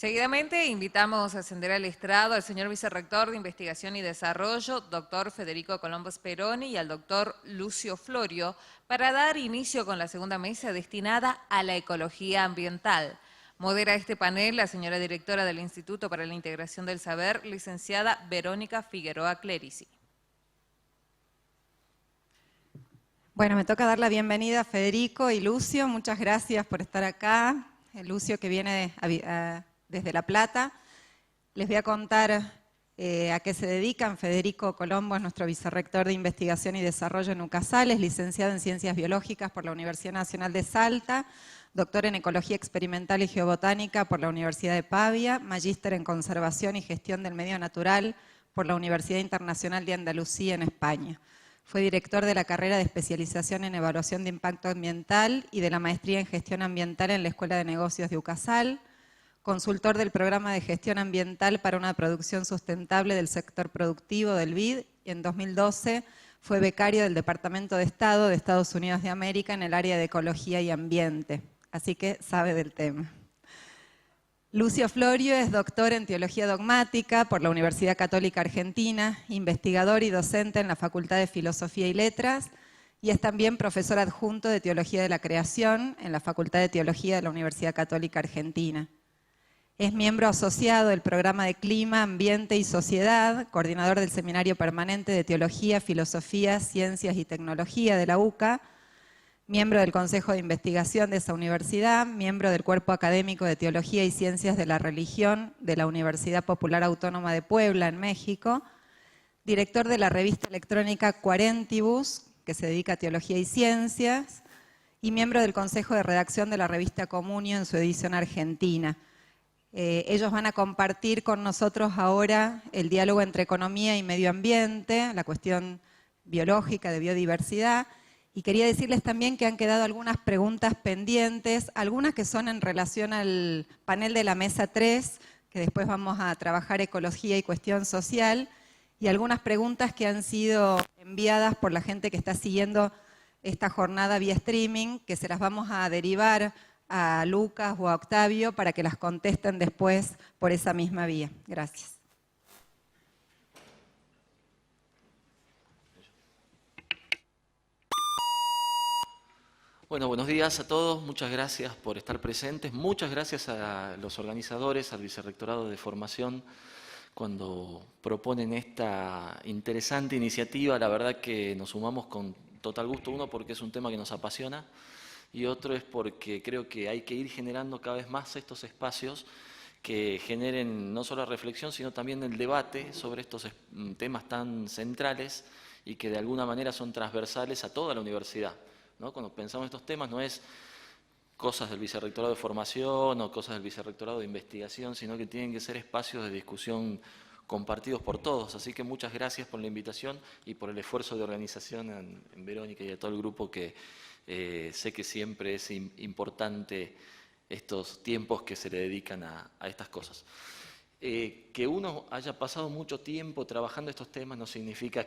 Seguidamente invitamos a ascender al estrado al señor Vicerrector de Investigación y Desarrollo, doctor Federico Colombo Speroni, y al doctor Lucio Florio, para dar inicio con la segunda mesa destinada a la ecología ambiental. Modera este panel la señora directora del Instituto para la Integración del Saber, licenciada Verónica Figueroa Clerici. Bueno, me toca dar la bienvenida a Federico y Lucio. Muchas gracias por estar acá. Lucio, que viene desde La Plata. Les voy a contar a qué se dedican. Federico Colombo es nuestro vicerrector de Investigación y Desarrollo en UCASAL, es licenciado en Ciencias Biológicas por la Universidad Nacional de Salta, doctor en Ecología Experimental y Geobotánica por la Universidad de Pavia, magíster en Conservación y Gestión del Medio Natural por la Universidad Internacional de Andalucía en España. Fue director de la carrera de especialización en Evaluación de Impacto Ambiental y de la maestría en Gestión Ambiental en la Escuela de Negocios de UCASAL, consultor del Programa de Gestión Ambiental para una Producción Sustentable del Sector Productivo del BID, y en 2012 fue becario del Departamento de Estado de Estados Unidos de América en el área de Ecología y Ambiente, así que sabe del tema. Lucio Florio es doctor en Teología Dogmática por la Universidad Católica Argentina, investigador y docente en la Facultad de Filosofía y Letras, y es también profesor adjunto de Teología de la Creación en la Facultad de Teología de la Universidad Católica Argentina. Es miembro asociado del Programa de Clima, Ambiente y Sociedad, coordinador del Seminario Permanente de Teología, Filosofía, Ciencias y Tecnología de la UCA, miembro del Consejo de Investigación de esa universidad, miembro del Cuerpo Académico de Teología y Ciencias de la Religión de la Universidad Popular Autónoma de Puebla, en México, director de la revista electrónica Quarentibus, que se dedica a Teología y Ciencias, y miembro del Consejo de Redacción de la revista Comunio en su edición argentina. Ellos van a compartir con nosotros ahora el diálogo entre economía y medio ambiente, la cuestión biológica de biodiversidad. Y quería decirles también que han quedado algunas preguntas pendientes, algunas que son en relación al panel de la mesa 3, que después vamos a trabajar ecología y cuestión social, y algunas preguntas que han sido enviadas por la gente que está siguiendo esta jornada vía streaming, que se las vamos a derivar a Lucas o a Octavio para que las contesten después por esa misma vía. Gracias. Bueno, buenos días a todos, muchas gracias por estar presentes, muchas gracias a los organizadores, al Vicerrectorado de Formación, cuando proponen esta interesante iniciativa. La verdad que nos sumamos con total gusto, uno porque es un tema que nos apasiona y otro es porque creo que hay que ir generando cada vez más estos espacios que generen no solo reflexión, sino también el debate sobre estos temas tan centrales y que de alguna manera son transversales a toda la universidad, ¿no? Cuando pensamos en estos temas no es cosas del Vicerrectorado de Formación o cosas del Vicerrectorado de Investigación, sino que tienen que ser espacios de discusión compartidos por todos. Así que muchas gracias por la invitación y por el esfuerzo de organización en Verónica y a todo el grupo, que sé que siempre es importante estos tiempos que se le dedican a estas cosas. Que uno haya pasado mucho tiempo trabajando estos temas no significa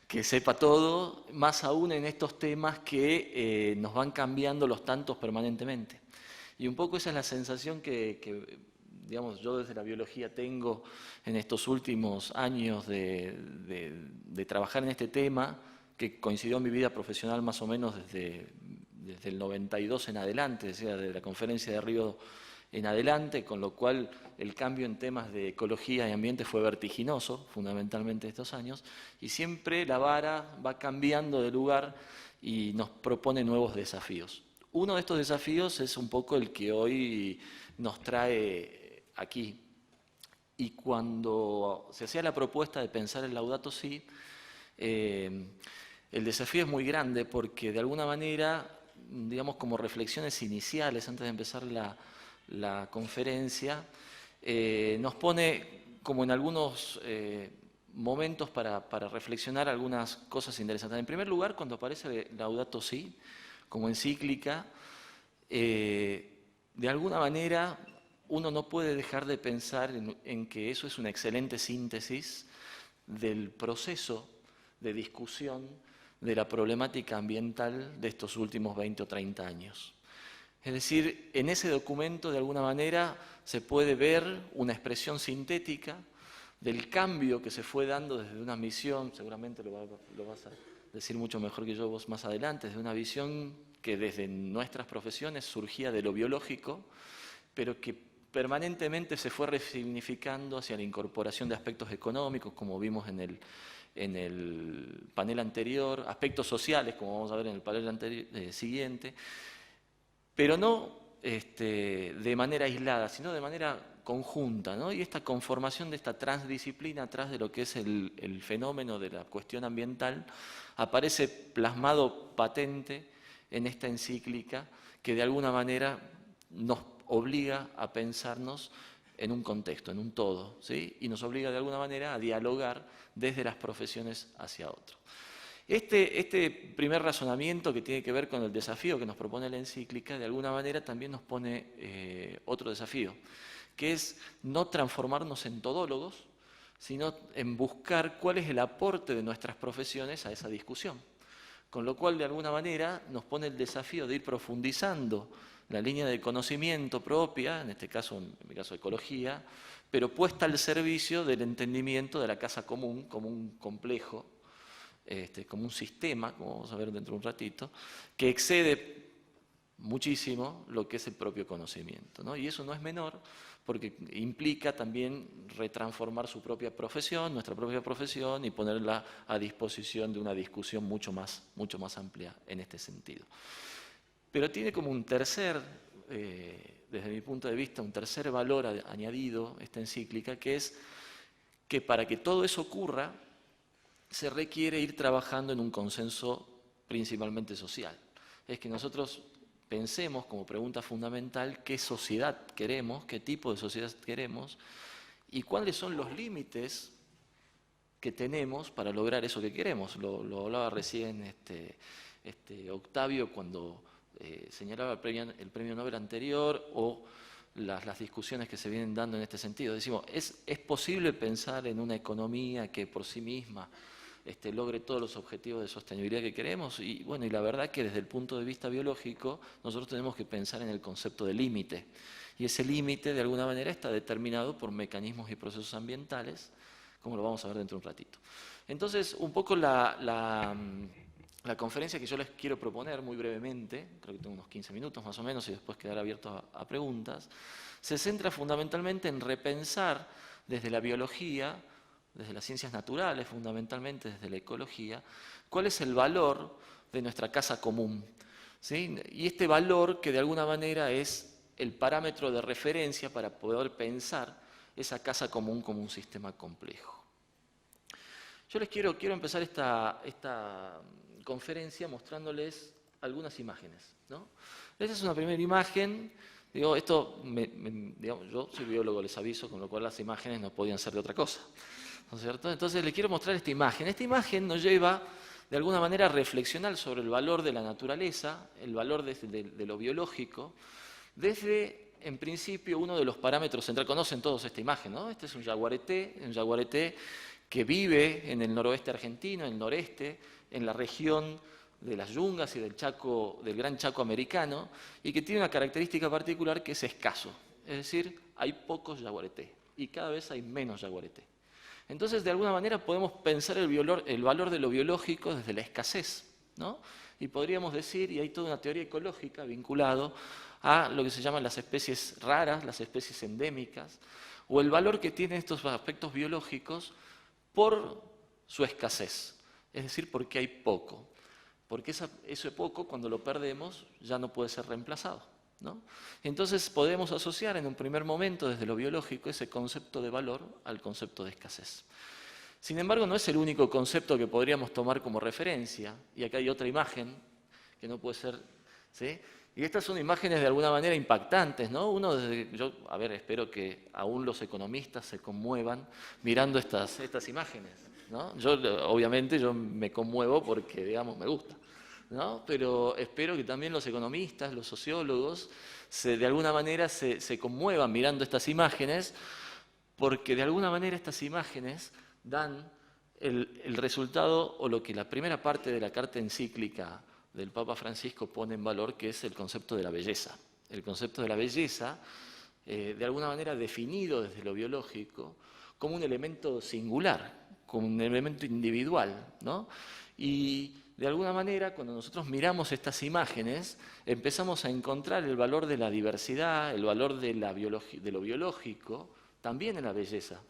que sepa todo, más aún en estos temas que nos van cambiando los tantos permanentemente. Y un poco esa es la sensación que digamos, yo desde la biología tengo en estos últimos años de trabajar en este tema, que coincidió en mi vida profesional más o menos desde el 92 en adelante, es decir, de la conferencia de Río en adelante, con lo cual el cambio en temas de ecología y ambiente fue vertiginoso, fundamentalmente estos años, y siempre la vara va cambiando de lugar y nos propone nuevos desafíos. Uno de estos desafíos es un poco el que hoy nos trae aquí. Y cuando se hacía la propuesta de pensar el Laudato Si, el desafío es muy grande porque de alguna manera, digamos, como reflexiones iniciales antes de empezar la conferencia, nos pone como en algunos momentos para reflexionar algunas cosas interesantes. En primer lugar, cuando aparece Laudato Si como encíclica, de alguna manera uno no puede dejar de pensar en que eso es una excelente síntesis del proceso de discusión de la problemática ambiental de estos últimos 20 o 30 años. Es decir, en ese documento de alguna manera se puede ver una expresión sintética del cambio que se fue dando desde una misión, seguramente lo vas a decir mucho mejor que yo vos más adelante, desde una visión que desde nuestras profesiones surgía de lo biológico, pero que permanentemente se fue resignificando hacia la incorporación de aspectos económicos, como vimos en el panel anterior, aspectos sociales, como vamos a ver en el panel siguiente, pero no de manera aislada, sino de manera conjunta, ¿no? Y esta conformación de esta transdisciplina atrás de lo que es el fenómeno de la cuestión ambiental aparece plasmado patente en esta encíclica que de alguna manera nos obliga a pensarnos en un contexto, en un todo, ¿sí? Y nos obliga de alguna manera a dialogar desde las profesiones hacia otros. Este primer razonamiento que tiene que ver con el desafío que nos propone la encíclica, de alguna manera también nos pone otro desafío, que es no transformarnos en todólogos, sino en buscar cuál es el aporte de nuestras profesiones a esa discusión. Con lo cual, de alguna manera, nos pone el desafío de ir profundizando la línea de conocimiento propia, en este caso, en mi caso, ecología, pero puesta al servicio del entendimiento de la casa común como un complejo, como un sistema, como vamos a ver dentro de un ratito, que excede muchísimo lo que es el propio conocimiento, ¿no? Y eso no es menor porque implica también retransformar su propia profesión, nuestra propia profesión, y ponerla a disposición de una discusión mucho más amplia en este sentido. Pero tiene como un tercer, desde mi punto de vista, un tercer valor añadido esta encíclica, que es que para que todo eso ocurra, se requiere ir trabajando en un consenso principalmente social. Es que nosotros pensemos como pregunta fundamental qué sociedad queremos, qué tipo de sociedad queremos y cuáles son los límites que tenemos para lograr eso que queremos. Lo hablaba recién Octavio cuando señalaba el premio Nobel anterior o las discusiones que se vienen dando en este sentido. Decimos, ¿es posible pensar en una economía que por sí misma logre todos los objetivos de sostenibilidad que queremos? Y bueno, y la verdad que desde el punto de vista biológico nosotros tenemos que pensar en el concepto de límite. Y ese límite de alguna manera está determinado por mecanismos y procesos ambientales, como lo vamos a ver dentro de un ratito. Entonces, un poco la conferencia que yo les quiero proponer muy brevemente, creo que tengo unos 15 minutos más o menos y después quedará abierto a preguntas, se centra fundamentalmente en repensar desde la biología, desde las ciencias naturales, fundamentalmente desde la ecología, cuál es el valor de nuestra casa común, ¿sí? Y este valor que de alguna manera es el parámetro de referencia para poder pensar esa casa común como un sistema complejo. Yo les quiero empezar esta conferencia mostrándoles algunas imágenes, ¿no? Esta es una primera imagen. Digo, digamos, yo soy biólogo, les aviso, con lo cual las imágenes no podían ser de otra cosa, ¿no es cierto? Entonces les quiero mostrar esta imagen. Esta imagen nos lleva de alguna manera a reflexionar sobre el valor de la naturaleza, el valor de lo biológico, desde, en principio, uno de los parámetros centrales. Conocen todos esta imagen, ¿no? Este es un yaguareté que vive en el noroeste argentino, en el noreste, en la región de las yungas y del Gran Chaco americano, y que tiene una característica particular que es escaso. Es decir, hay pocos yaguareté y cada vez hay menos yaguareté. Entonces, de alguna manera podemos pensar el valor de lo biológico desde la escasez, ¿no? Y podríamos decir, y hay toda una teoría ecológica vinculado a lo que se llaman las especies raras, las especies endémicas, o el valor que tienen estos aspectos biológicos por su escasez, es decir, porque hay poco. Porque ese poco, cuando lo perdemos, ya no puede ser reemplazado, ¿no? Entonces podemos asociar en un primer momento desde lo biológico ese concepto de valor al concepto de escasez. Sin embargo, no es el único concepto que podríamos tomar como referencia, y acá hay otra imagen que no puede ser, ¿sí? Y estas son imágenes de alguna manera impactantes, ¿no? Espero que aún los economistas se conmuevan mirando estas imágenes, ¿no? Obviamente yo me conmuevo porque, digamos, me gusta, ¿no? Pero espero que también los economistas, los sociólogos, de alguna manera se conmuevan mirando estas imágenes, porque de alguna manera estas imágenes dan el resultado o lo que la primera parte de la carta encíclica del Papa Francisco pone en valor, que es el concepto de la belleza, el concepto de la belleza, de alguna manera definido desde lo biológico, como un elemento singular, como un elemento individual, ¿no? Y de alguna manera, cuando nosotros miramos estas imágenes, empezamos a encontrar el valor de la diversidad, el valor de lo biológico, también en la belleza.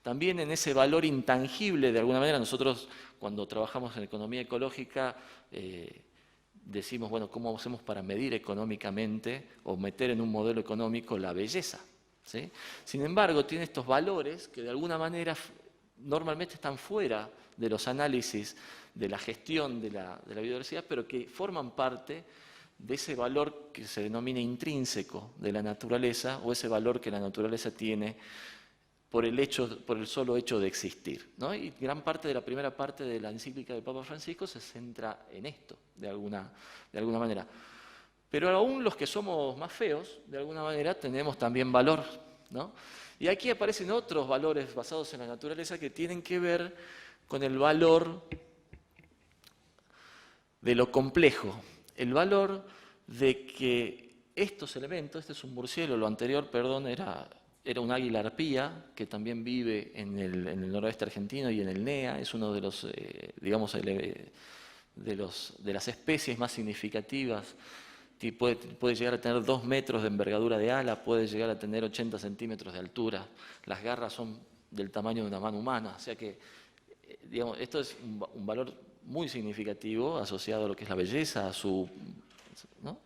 También en ese valor intangible, de alguna manera, nosotros cuando trabajamos en economía ecológica, decimos, bueno, ¿cómo hacemos para medir económicamente o meter en un modelo económico la belleza? ¿Sí? Sin embargo, tiene estos valores que de alguna manera normalmente están fuera de los análisis de la gestión de la biodiversidad, pero que forman parte de ese valor que se denomina intrínseco de la naturaleza o ese valor que la naturaleza tiene por el solo hecho de existir, ¿no? Y gran parte de la primera parte de la encíclica del Papa Francisco se centra en esto, de alguna manera. Pero aún los que somos más feos, de alguna manera, tenemos también valor, ¿no? Y aquí aparecen otros valores basados en la naturaleza que tienen que ver con el valor de lo complejo, el valor de que estos elementos, este es un murciélago, lo anterior, perdón, era un águila arpía, que también vive en el noroeste argentino y en el NEA, es uno de los, digamos, de las especies más significativas. Puede llegar a tener 2 metros de envergadura de ala, puede llegar a tener 80 centímetros de altura. Las garras son del tamaño de una mano humana, o sea que, digamos, esto es un valor muy significativo asociado a lo que es la belleza, a su, ¿no?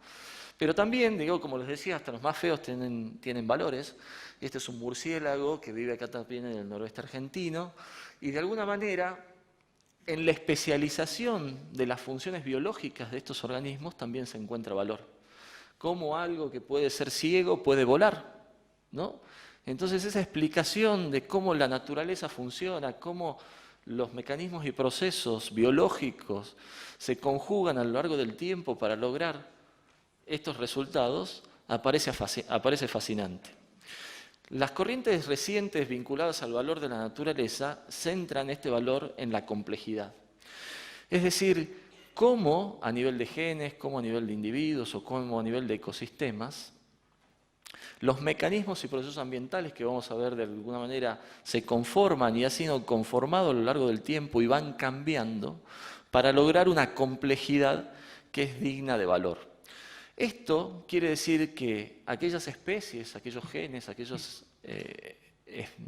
Pero también, digo, como les decía, hasta los más feos tienen valores. Este es un murciélago que vive acá también en el noroeste argentino y de alguna manera en la especialización de las funciones biológicas de estos organismos también se encuentra valor. Como algo que puede ser ciego puede volar, ¿no? Entonces esa explicación de cómo la naturaleza funciona, cómo los mecanismos y procesos biológicos se conjugan a lo largo del tiempo para lograr estos resultados, aparece fascinante. Las corrientes recientes vinculadas al valor de la naturaleza centran este valor en la complejidad. Es decir, cómo a nivel de genes, cómo a nivel de individuos o cómo a nivel de ecosistemas, los mecanismos y procesos ambientales que vamos a ver de alguna manera se conforman y han sido conformados a lo largo del tiempo y van cambiando para lograr una complejidad que es digna de valor. Esto quiere decir que aquellas especies, aquellos genes, aquellos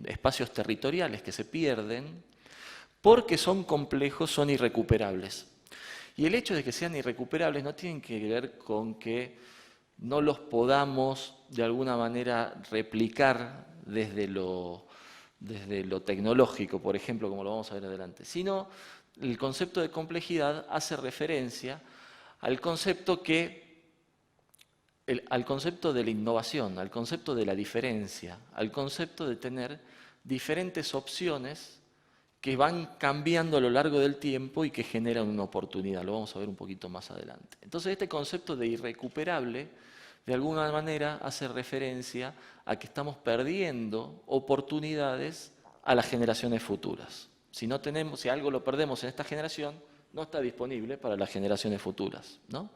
espacios territoriales que se pierden, porque son complejos, son irrecuperables. Y el hecho de que sean irrecuperables no tiene que ver con que no los podamos de alguna manera replicar desde lo tecnológico, por ejemplo, como lo vamos a ver adelante, sino el concepto de complejidad hace referencia al concepto de la innovación, al concepto de la diferencia, al concepto de tener diferentes opciones que van cambiando a lo largo del tiempo y que generan una oportunidad. Lo vamos a ver un poquito más adelante. Entonces, este concepto de irrecuperable, de alguna manera, hace referencia a que estamos perdiendo oportunidades a las generaciones futuras. Si algo lo perdemos en esta generación, no está disponible para las generaciones futuras, ¿no?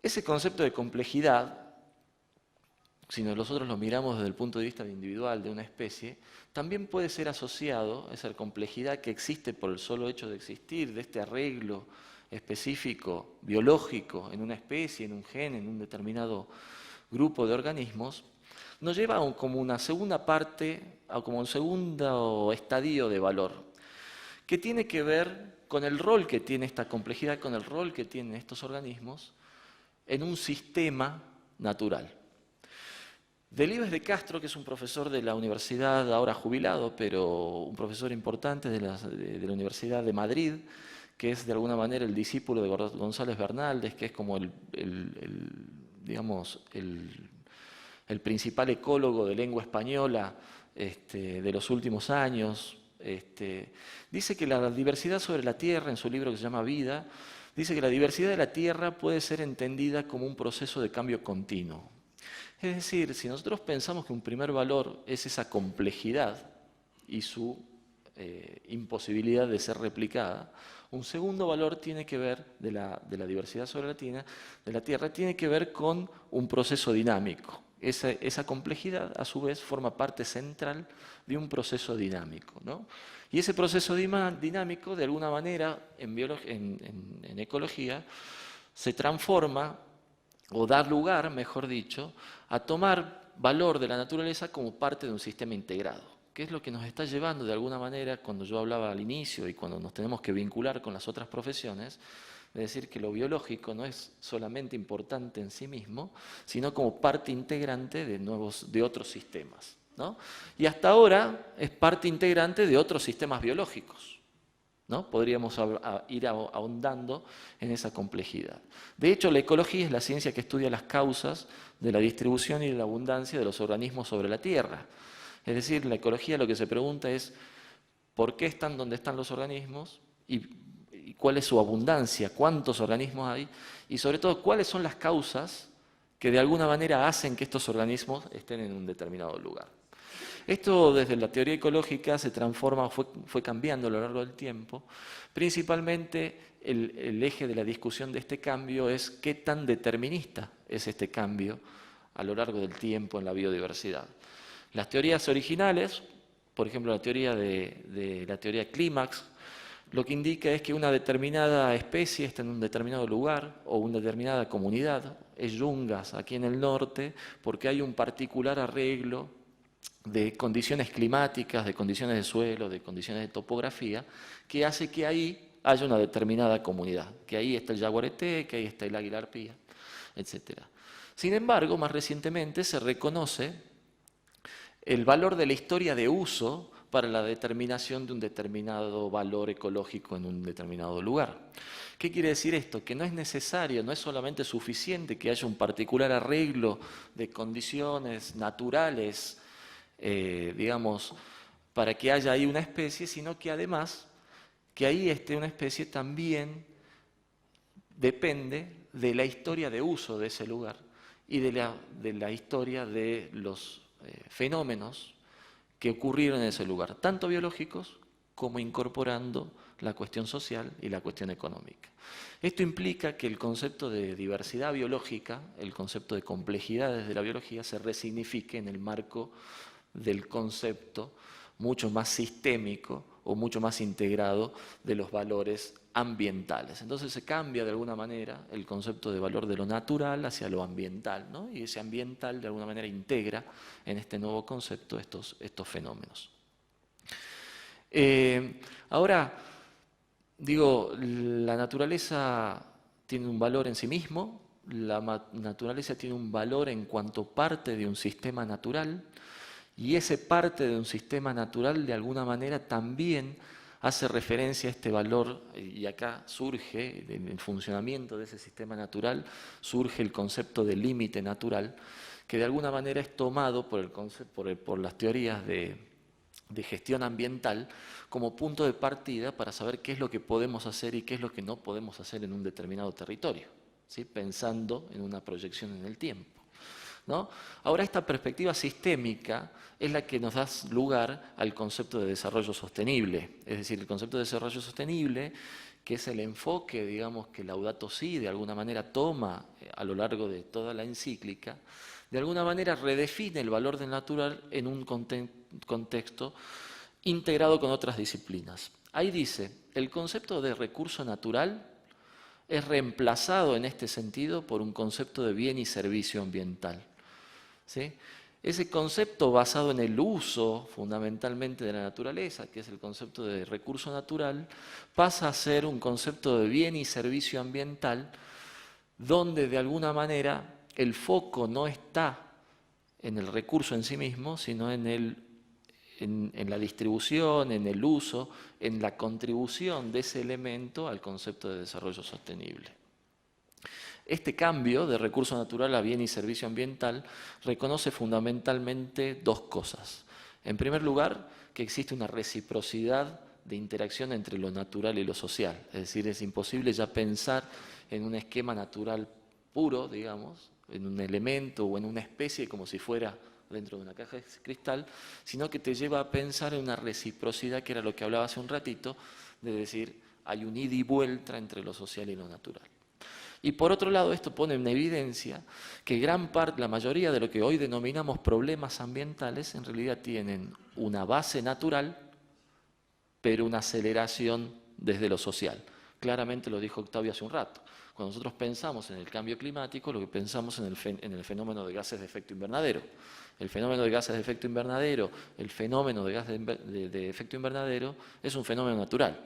Ese concepto de complejidad, si nosotros lo miramos desde el punto de vista individual de una especie, también puede ser asociado a esa complejidad que existe por el solo hecho de existir, de este arreglo específico, biológico, en una especie, en un gen, en un determinado grupo de organismos, nos lleva como una segunda parte, o como un segundo estadio de valor, que tiene que ver con el rol que tiene esta complejidad, con el rol que tienen estos organismos, en un sistema natural. Delibes de Castro, que es un profesor de la universidad, ahora jubilado, pero un profesor importante de la Universidad de Madrid, que es de alguna manera el discípulo de González Bernaldez, que es como el principal ecólogo de lengua española de los últimos años, dice que la diversidad sobre la Tierra, en su libro que se llama Vida, dice que la diversidad de la Tierra puede ser entendida como un proceso de cambio continuo. Es decir, si nosotros pensamos que un primer valor es esa complejidad y su imposibilidad de ser replicada. Un segundo valor tiene que ver, de la diversidad sobre de la Tierra, tiene que ver con un proceso dinámico. Esa complejidad, a su vez, forma parte central de un proceso dinámico, ¿no? Y ese proceso dinámico, de alguna manera, en ecología, se transforma, o da lugar, mejor dicho, a tomar valor de la naturaleza como parte de un sistema integrado, que es lo que nos está llevando de alguna manera, cuando yo hablaba al inicio y cuando nos tenemos que vincular con las otras profesiones, de decir que lo biológico no es solamente importante en sí mismo, sino como parte integrante de otros sistemas, ¿no? Y hasta ahora es parte integrante de otros sistemas biológicos, ¿no? Podríamos ir ahondando en esa complejidad. De hecho, la ecología es la ciencia que estudia las causas de la distribución y de la abundancia de los organismos sobre la Tierra. Es decir, la ecología lo que se pregunta es ¿por qué están donde están los organismos? Y cuál es su abundancia, cuántos organismos hay, y sobre todo cuáles son las causas que de alguna manera hacen que estos organismos estén en un determinado lugar. Esto desde la teoría ecológica se transforma, fue cambiando a lo largo del tiempo. Principalmente el eje de la discusión de este cambio es qué tan determinista es este cambio a lo largo del tiempo en la biodiversidad. Las teorías originales, por ejemplo la teoría de la teoría clímax, lo que indica es que una determinada especie está en un determinado lugar o una determinada comunidad, es Yungas aquí en el norte, porque hay un particular arreglo de condiciones climáticas, de condiciones de suelo, de condiciones de topografía, que hace que ahí haya una determinada comunidad, que ahí está el jaguareté, que ahí está el águila arpía, etc. Sin embargo, más recientemente se reconoce el valor de la historia de uso para la determinación de un determinado valor ecológico en un determinado lugar. ¿Qué quiere decir esto? Que no es necesario, no es solamente suficiente que haya un particular arreglo de condiciones naturales, digamos, para que haya ahí una especie, sino que además que ahí esté una especie también depende de la historia de uso de ese lugar y de la historia de los fenómenos que ocurrieron en ese lugar, tanto biológicos como incorporando la cuestión social y la cuestión económica. Esto implica que el concepto de diversidad biológica, el concepto de complejidades de la biología, se resignifique en el marco del concepto mucho más sistémico o mucho más integrado de los valores ambientales. Entonces se cambia de alguna manera el concepto de valor de lo natural hacia lo ambiental, ¿no? Y ese ambiental de alguna manera integra en este nuevo concepto estos fenómenos. Ahora, digo, la naturaleza tiene un valor en sí mismo, la naturaleza tiene un valor en cuanto parte de un sistema natural, y ese parte de un sistema natural de alguna manera también hace referencia a este valor, y acá surge, en el funcionamiento de ese sistema natural, surge el concepto de límite natural, que de alguna manera es tomado por las teorías de gestión ambiental como punto de partida para saber qué es lo que podemos hacer y qué es lo que no podemos hacer en un determinado territorio, ¿sí? Pensando en una proyección en el tiempo, ¿no? Ahora, esta perspectiva sistémica es la que nos da lugar al concepto de desarrollo sostenible, es decir, el concepto de desarrollo sostenible, que es el enfoque, digamos, que Laudato Si de alguna manera toma a lo largo de toda la encíclica, de alguna manera redefine el valor del natural en un contexto integrado con otras disciplinas. Ahí dice, el concepto de recurso natural es reemplazado en este sentido por un concepto de bien y servicio ambiental, ¿sí? Ese concepto basado en el uso fundamentalmente de la naturaleza, que es el concepto de recurso natural, pasa a ser un concepto de bien y servicio ambiental, donde de alguna manera el foco no está en el recurso en sí mismo, sino en la distribución, en el uso, en la contribución de ese elemento al concepto de desarrollo sostenible. Este cambio de recurso natural a bien y servicio ambiental reconoce fundamentalmente dos cosas. En primer lugar, que existe una reciprocidad de interacción entre lo natural y lo social. Es decir, es imposible ya pensar en un esquema natural puro, digamos, en un elemento o en una especie como si fuera dentro de una caja de cristal, sino que te lleva a pensar en una reciprocidad, que era lo que hablaba hace un ratito, de decir, hay un ida y vuelta entre lo social y lo natural. Y por otro lado, esto pone en evidencia que la mayoría de lo que hoy denominamos problemas ambientales, en realidad tienen una base natural, pero una aceleración desde lo social. Claramente lo dijo Octavio hace un rato. Cuando nosotros pensamos en el cambio climático, lo que pensamos en el fenómeno de gases de efecto invernadero. El fenómeno de gases de efecto invernadero, el fenómeno de gases de efecto invernadero es un fenómeno natural.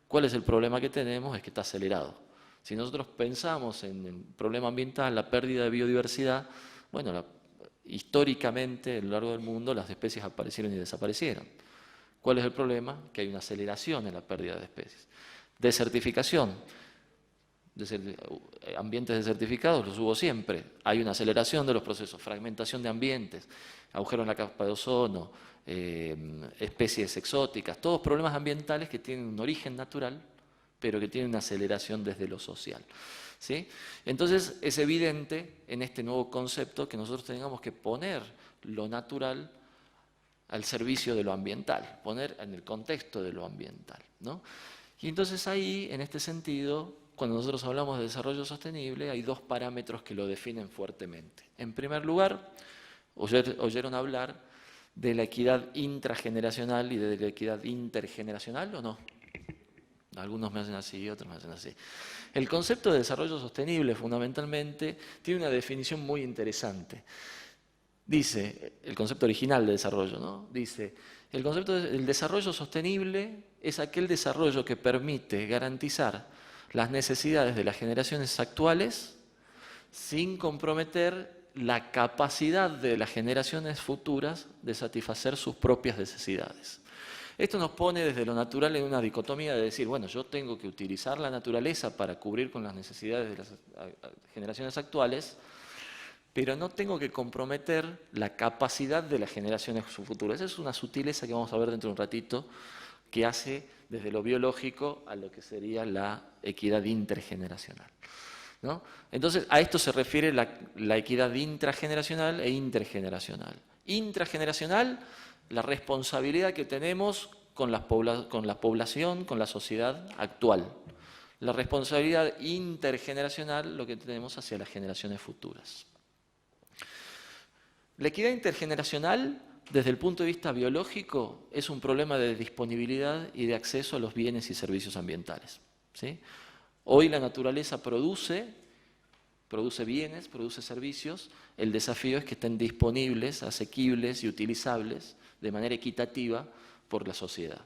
¿Cuál es el problema que tenemos? Es que está acelerado. Si nosotros pensamos en el problema ambiental, la pérdida de biodiversidad, bueno, históricamente a lo largo del mundo las especies aparecieron y desaparecieron. ¿Cuál es el problema? Que hay una aceleración en la pérdida de especies. Desertificación. Ambientes desertificados los hubo siempre. Hay una aceleración de los procesos, fragmentación de ambientes, agujero en la capa de ozono, especies exóticas, todos problemas ambientales que tienen un origen natural, pero que tienen una aceleración desde lo social. ¿Sí? Entonces es evidente en este nuevo concepto que nosotros tengamos que poner lo natural al servicio de lo ambiental, poner en el contexto de lo ambiental, ¿no? Y entonces ahí, en este sentido, cuando nosotros hablamos de desarrollo sostenible, hay dos parámetros que lo definen fuertemente. En primer lugar, oyeron hablar de la equidad intrageneracional y de la equidad intergeneracional, ¿o no? Algunos me hacen así, otros me hacen así. El concepto de desarrollo sostenible, fundamentalmente, tiene una definición muy interesante. Dice, el concepto original de desarrollo, ¿no? Dice, el desarrollo sostenible es aquel desarrollo que permite garantizar las necesidades de las generaciones actuales sin comprometer la capacidad de las generaciones futuras de satisfacer sus propias necesidades. Esto nos pone desde lo natural en una dicotomía de decir, bueno, yo tengo que utilizar la naturaleza para cubrir con las necesidades de las generaciones actuales, pero no tengo que comprometer la capacidad de las generaciones futuras. Esa es una sutileza que vamos a ver dentro de un ratito, que hace desde lo biológico a lo que sería la equidad intergeneracional, ¿no? Entonces, a esto se refiere la equidad intrageneracional e intergeneracional. Intrageneracional, la responsabilidad que tenemos con la población, con la sociedad actual. La responsabilidad intergeneracional, lo que tenemos hacia las generaciones futuras. La equidad intergeneracional, desde el punto de vista biológico, es un problema de disponibilidad y de acceso a los bienes y servicios ambientales, ¿sí? Hoy la naturaleza produce bienes, produce servicios. El desafío es que estén disponibles, asequibles y utilizables de manera equitativa por la sociedad,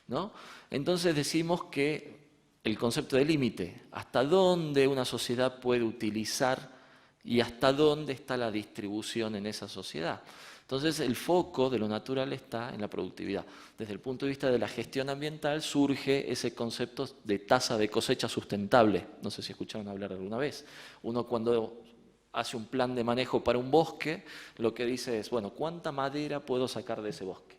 ¿no? Entonces decimos que el concepto de límite, hasta dónde una sociedad puede utilizar y hasta dónde está la distribución en esa sociedad. Entonces el foco de lo natural está en la productividad. Desde el punto de vista de la gestión ambiental surge ese concepto de tasa de cosecha sustentable. No sé si escucharon hablar alguna vez. Uno cuando hace un plan de manejo para un bosque, lo que dice es, bueno, ¿cuánta madera puedo sacar de ese bosque?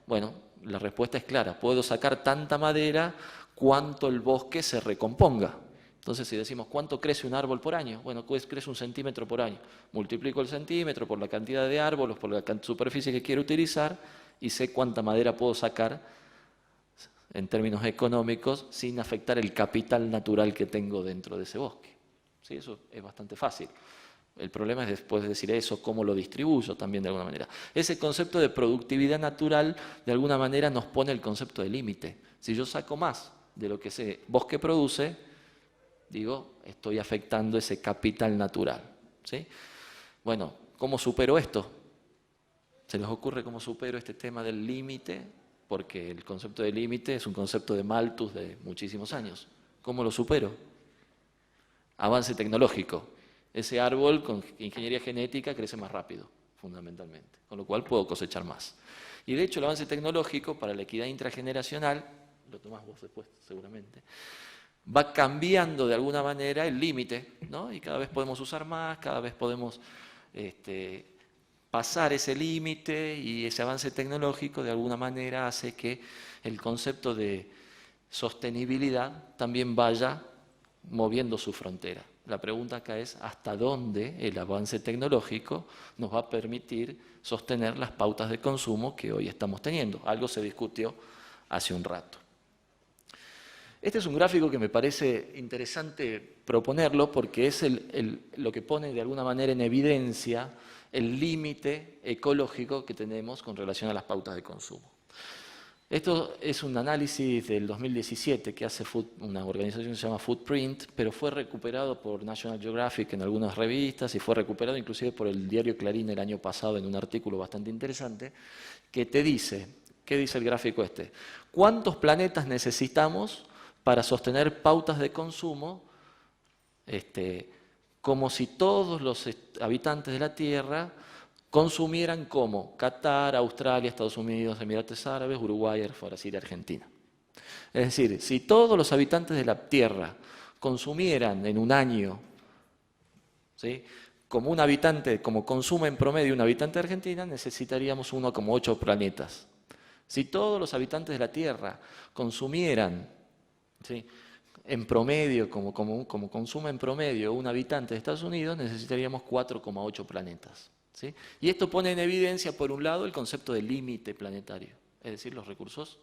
Bueno, la respuesta es clara, puedo sacar tanta madera cuanto el bosque se recomponga. Entonces, si decimos, ¿cuánto crece un árbol por año? Bueno, pues crece 1 centímetro por año. Multiplico el centímetro por la cantidad de árboles, por la superficie que quiero utilizar y sé cuánta madera puedo sacar en términos económicos sin afectar el capital natural que tengo dentro de ese bosque. ¿Sí? Eso es bastante fácil. El problema es después de decir eso, cómo lo distribuyo también de alguna manera. Ese concepto de productividad natural de alguna manera nos pone el concepto de límite. Si yo saco más de lo que ese bosque produce, digo, estoy afectando ese capital natural, ¿sí? Bueno, ¿cómo supero esto? ¿Se les ocurre cómo supero este tema del límite? Porque el concepto de límite es un concepto de Malthus de muchísimos años. ¿Cómo lo supero? Avance tecnológico. Ese árbol con ingeniería genética crece más rápido, fundamentalmente, con lo cual puedo cosechar más. Y de hecho el avance tecnológico para la equidad intrageneracional, lo tomás vos después seguramente, va cambiando de alguna manera el límite, ¿no? Y cada vez podemos usar más, cada vez podemos pasar ese límite, y ese avance tecnológico de alguna manera hace que el concepto de sostenibilidad también vaya moviendo su frontera. La pregunta acá es hasta dónde el avance tecnológico nos va a permitir sostener las pautas de consumo que hoy estamos teniendo. Algo se discutió hace un rato. Este es un gráfico que me parece interesante proponerlo porque es lo que pone de alguna manera en evidencia el límite ecológico que tenemos con relación a las pautas de consumo. Esto es un análisis del 2017 que hace una organización que se llama Footprint, pero fue recuperado por National Geographic en algunas revistas y fue recuperado inclusive por el diario Clarín el año pasado en un artículo bastante interesante que te dice, ¿qué dice el gráfico este? ¿Cuántos planetas necesitamos para sostener pautas de consumo como si todos los habitantes de la Tierra consumieran como Qatar, Australia, Estados Unidos, Emiratos Árabes, Uruguay, Brasil y Argentina? Es decir, si todos los habitantes de la Tierra consumieran en un año, ¿sí?, como un habitante, como consume en promedio un habitante de Argentina, necesitaríamos 1,8 planetas. Si todos los habitantes de la Tierra consumieran, ¿sí?, en promedio, como consume en promedio un habitante de Estados Unidos, necesitaríamos 4,8 planetas. ¿Sí? Y esto pone en evidencia, por un lado, el concepto de límite planetario, es decir, los recursos,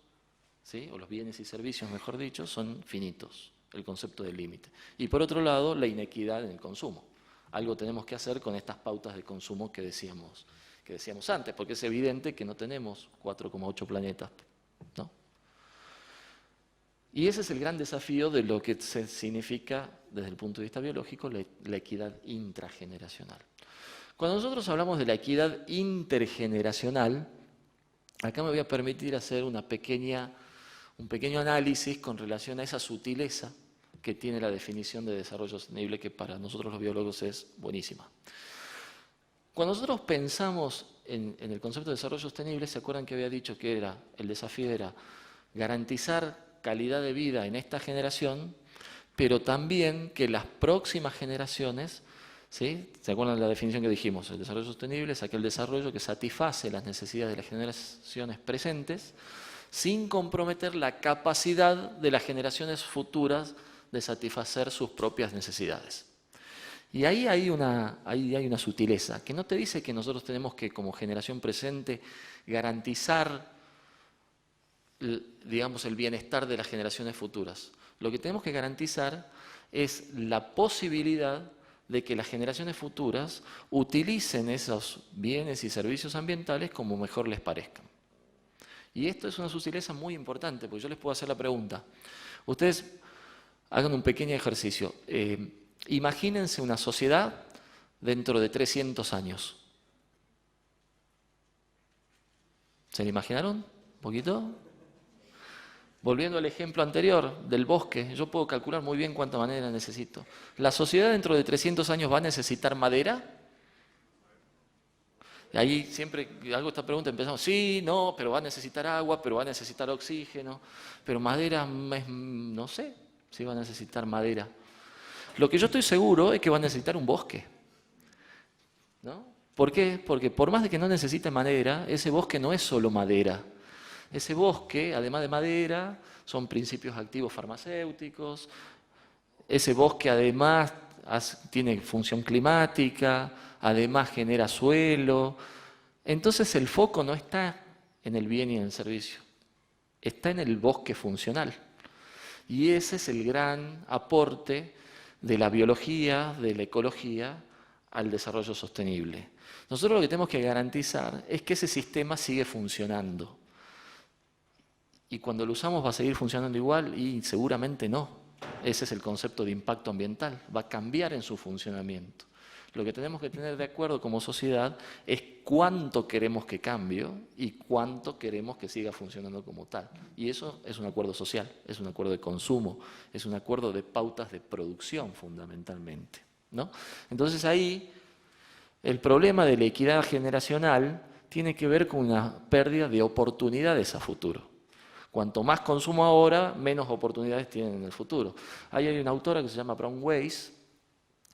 ¿sí?, o los bienes y servicios, mejor dicho, son finitos, el concepto del límite. Y por otro lado, la inequidad en el consumo. Algo tenemos que hacer con estas pautas de consumo que decíamos antes, porque es evidente que no tenemos 4,8 planetas, ¿no? Y ese es el gran desafío de lo que significa, desde el punto de vista biológico, la equidad intrageneracional. Cuando nosotros hablamos de la equidad intergeneracional, acá me voy a permitir hacer un pequeño análisis con relación a esa sutileza que tiene la definición de desarrollo sostenible, que para nosotros los biólogos es buenísima. Cuando nosotros pensamos en el concepto de desarrollo sostenible, ¿se acuerdan que había dicho que el desafío era garantizar calidad de vida en esta generación, pero también que las próximas generaciones, ¿sí? ¿Se acuerdan de la definición que dijimos? El desarrollo sostenible es aquel desarrollo que satisface las necesidades de las generaciones presentes sin comprometer la capacidad de las generaciones futuras de satisfacer sus propias necesidades. Y ahí hay una sutileza, que no te dice que nosotros tenemos que, como generación presente, garantizar, digamos, el bienestar de las generaciones futuras. Lo que tenemos que garantizar es la posibilidad de que las generaciones futuras utilicen esos bienes y servicios ambientales como mejor les parezcan. Y esto es una sutileza muy importante, porque yo les puedo hacer la pregunta. Ustedes hagan un pequeño ejercicio. Imagínense una sociedad dentro de 300 años. ¿Se la imaginaron? ¿Un poquito? Volviendo al ejemplo anterior del bosque, yo puedo calcular muy bien cuánta madera necesito. ¿La sociedad dentro de 300 años va a necesitar madera? Y ahí siempre hago esta pregunta, empezamos, sí, no, pero va a necesitar agua, pero va a necesitar oxígeno, pero madera, no sé si va a necesitar madera. Lo que yo estoy seguro es que va a necesitar un bosque, ¿no? ¿Por qué? Porque por más de que no necesite madera, ese bosque no es solo madera. Ese bosque, además de madera, son principios activos farmacéuticos. Ese bosque además tiene función climática, además genera suelo. Entonces el foco no está en el bien y en el servicio, está en el bosque funcional. Y ese es el gran aporte de la biología, de la ecología, al desarrollo sostenible. Nosotros lo que tenemos que garantizar es que ese sistema sigue funcionando. Y cuando lo usamos va a seguir funcionando igual y seguramente no. Ese es el concepto de impacto ambiental, va a cambiar en su funcionamiento. Lo que tenemos que tener de acuerdo como sociedad es cuánto queremos que cambie y cuánto queremos que siga funcionando como tal. Y eso es un acuerdo social, es un acuerdo de consumo, es un acuerdo de pautas de producción fundamentalmente, ¿no? Entonces ahí el problema de la equidad generacional tiene que ver con una pérdida de oportunidades a futuro. Cuanto más consumo ahora, menos oportunidades tienen en el futuro. Ahí hay una autora que se llama Brown Weiss,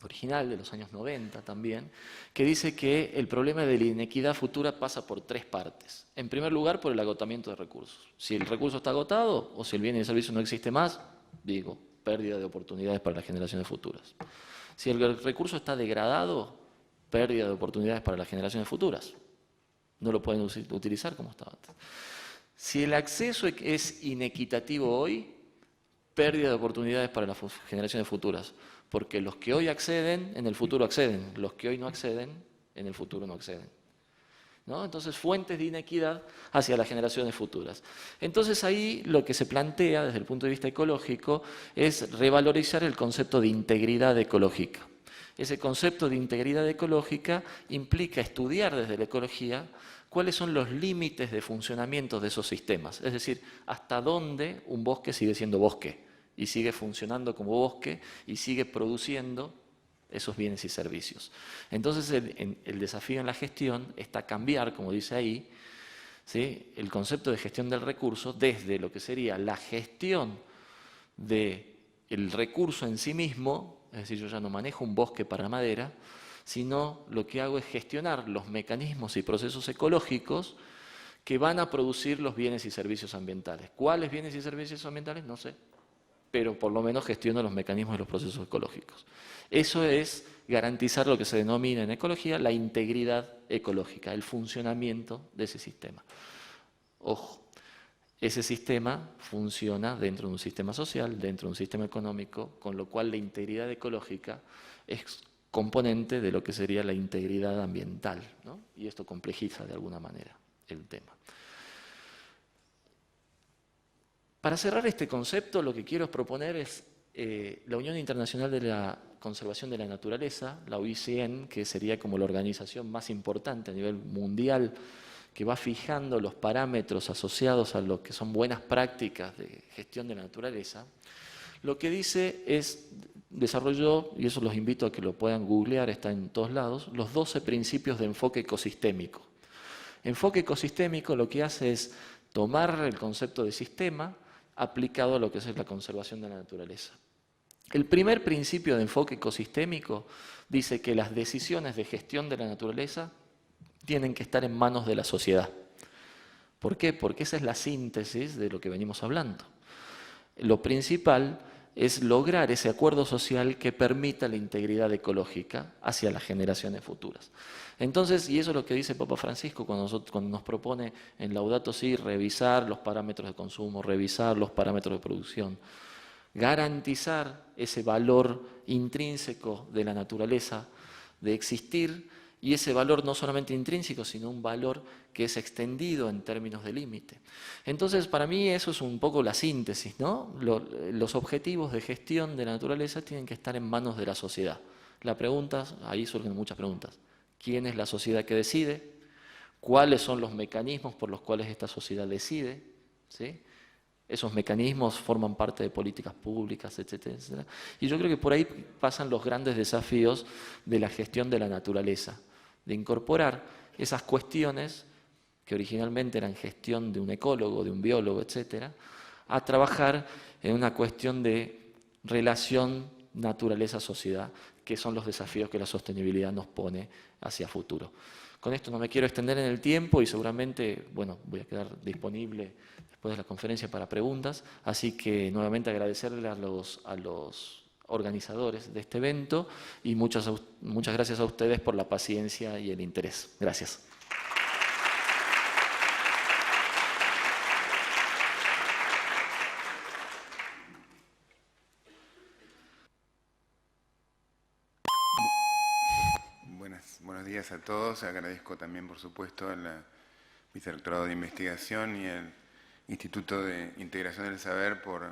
original de los años 90 también, que dice que el problema de la inequidad futura pasa por 3 partes. En primer lugar, por el agotamiento de recursos. Si el recurso está agotado o si el bien y el servicio no existe más, digo, pérdida de oportunidades para las generaciones futuras. Si el recurso está degradado, pérdida de oportunidades para las generaciones futuras. No lo pueden utilizar como estaba antes. Si el acceso es inequitativo hoy, pérdida de oportunidades para las generaciones futuras. Porque los que hoy acceden, en el futuro acceden. Los que hoy no acceden, en el futuro no acceden. ¿No? Entonces, fuentes de inequidad hacia las generaciones futuras. Entonces, ahí lo que se plantea desde el punto de vista ecológico es revalorizar el concepto de integridad ecológica. Ese concepto de integridad ecológica implica estudiar desde la ecología cuáles son los límites de funcionamiento de esos sistemas. Es decir, hasta dónde un bosque sigue siendo bosque y sigue funcionando como bosque y sigue produciendo esos bienes y servicios. Entonces, el desafío en la gestión está cambiar, como dice ahí, ¿sí?, el concepto de gestión del recurso desde lo que sería la gestión del recurso en sí mismo, es decir, yo ya no manejo un bosque para madera, sino lo que hago es gestionar los mecanismos y procesos ecológicos que van a producir los bienes y servicios ambientales. ¿Cuáles bienes y servicios ambientales? No sé, pero por lo menos gestiono los mecanismos y los procesos ecológicos. Eso es garantizar lo que se denomina en ecología la integridad ecológica, el funcionamiento de ese sistema. Ojo, ese sistema funciona dentro de un sistema social, dentro de un sistema económico, con lo cual la integridad ecológica es componente de lo que sería la integridad ambiental, ¿no? Y esto complejiza de alguna manera el tema. Para cerrar este concepto, lo que quiero proponer es la Unión Internacional de la Conservación de la Naturaleza, la UICN, que sería como la organización más importante a nivel mundial, que va fijando los parámetros asociados a lo que son buenas prácticas de gestión de la naturaleza. Lo que dice es, desarrolló, y eso los invito a que lo puedan googlear, está en todos lados, los 12 principios de enfoque ecosistémico. Enfoque ecosistémico lo que hace es tomar el concepto de sistema aplicado a lo que es la conservación de la naturaleza. El primer principio de enfoque ecosistémico dice que las decisiones de gestión de la naturaleza tienen que estar en manos de la sociedad. ¿Por qué? Porque esa es la síntesis de lo que venimos hablando. Lo principal es lograr ese acuerdo social que permita la integridad ecológica hacia las generaciones futuras. Entonces, y eso es lo que dice Papa Francisco cuando nos propone en Laudato Si revisar los parámetros de consumo, revisar los parámetros de producción, garantizar ese valor intrínseco de la naturaleza, de existir, y ese valor no solamente intrínseco, sino un valor que es extendido en términos de límite. Entonces, para mí eso es un poco la síntesis, ¿no? Los objetivos de gestión de la naturaleza tienen que estar en manos de la sociedad. La pregunta, ahí surgen muchas preguntas. ¿Quién es la sociedad que decide? ¿Cuáles son los mecanismos por los cuales esta sociedad decide? ¿Sí? Esos mecanismos forman parte de políticas públicas, etcétera, etcétera. Y yo creo que por ahí pasan los grandes desafíos de la gestión de la naturaleza, de incorporar esas cuestiones que originalmente eran gestión de un ecólogo, de un biólogo, etcétera, a trabajar en una cuestión de relación naturaleza-sociedad, que son los desafíos que la sostenibilidad nos pone hacia futuro. Con esto no me quiero extender en el tiempo y seguramente, bueno, voy a quedar disponible después de la conferencia para preguntas, así que nuevamente agradecerle a los organizadores de este evento y muchas gracias a ustedes por la paciencia y el interés. Gracias. Buenos días a todos. Agradezco también, por supuesto, al Vicerrectorado de Investigación y al Instituto de Integración del Saber por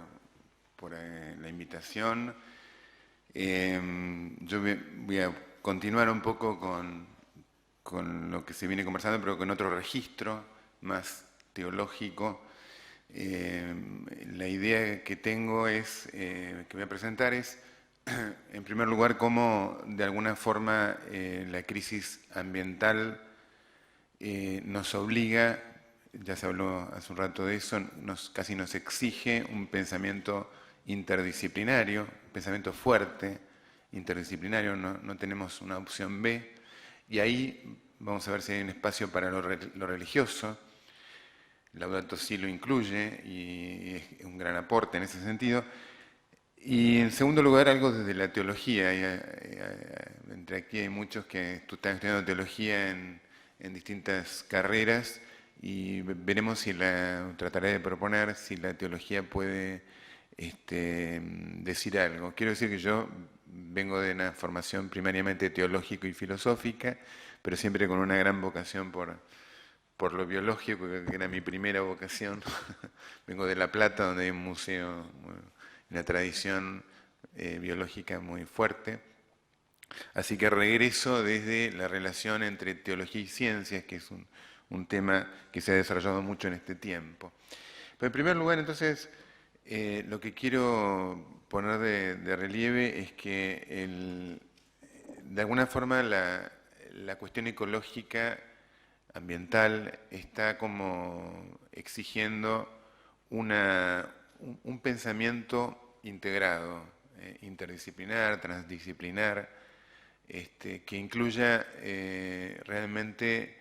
la invitación. Yo voy a continuar un poco con lo que se viene conversando, pero con otro registro más teológico. La idea que tengo que voy a presentar es, en primer lugar, cómo de alguna forma la crisis ambiental nos obliga, ya se habló hace un rato de eso, casi nos exige un pensamiento interdisciplinario, un pensamiento fuerte, interdisciplinario, no tenemos una opción B, y ahí vamos a ver si hay un espacio para lo religioso. Laudato Si lo incluye y es un gran aporte en ese sentido. Y en segundo lugar, algo desde la teología. Entre aquí hay muchos que están estudiando teología en distintas carreras y veremos si trataré de proponer si la teología puede decir algo. Quiero decir que yo vengo de una formación primariamente teológica y filosófica, pero siempre con una gran vocación por lo biológico, que era mi primera vocación. Vengo de La Plata, donde hay un museo, una tradición biológica muy fuerte. Así que regreso desde la relación entre teología y ciencias, que es un tema que se ha desarrollado mucho en este tiempo. Pero en primer lugar, entonces, lo que quiero poner de relieve es que de alguna forma la cuestión ecológica, ambiental, está como exigiendo un pensamiento integrado, interdisciplinar, transdisciplinar, que incluya realmente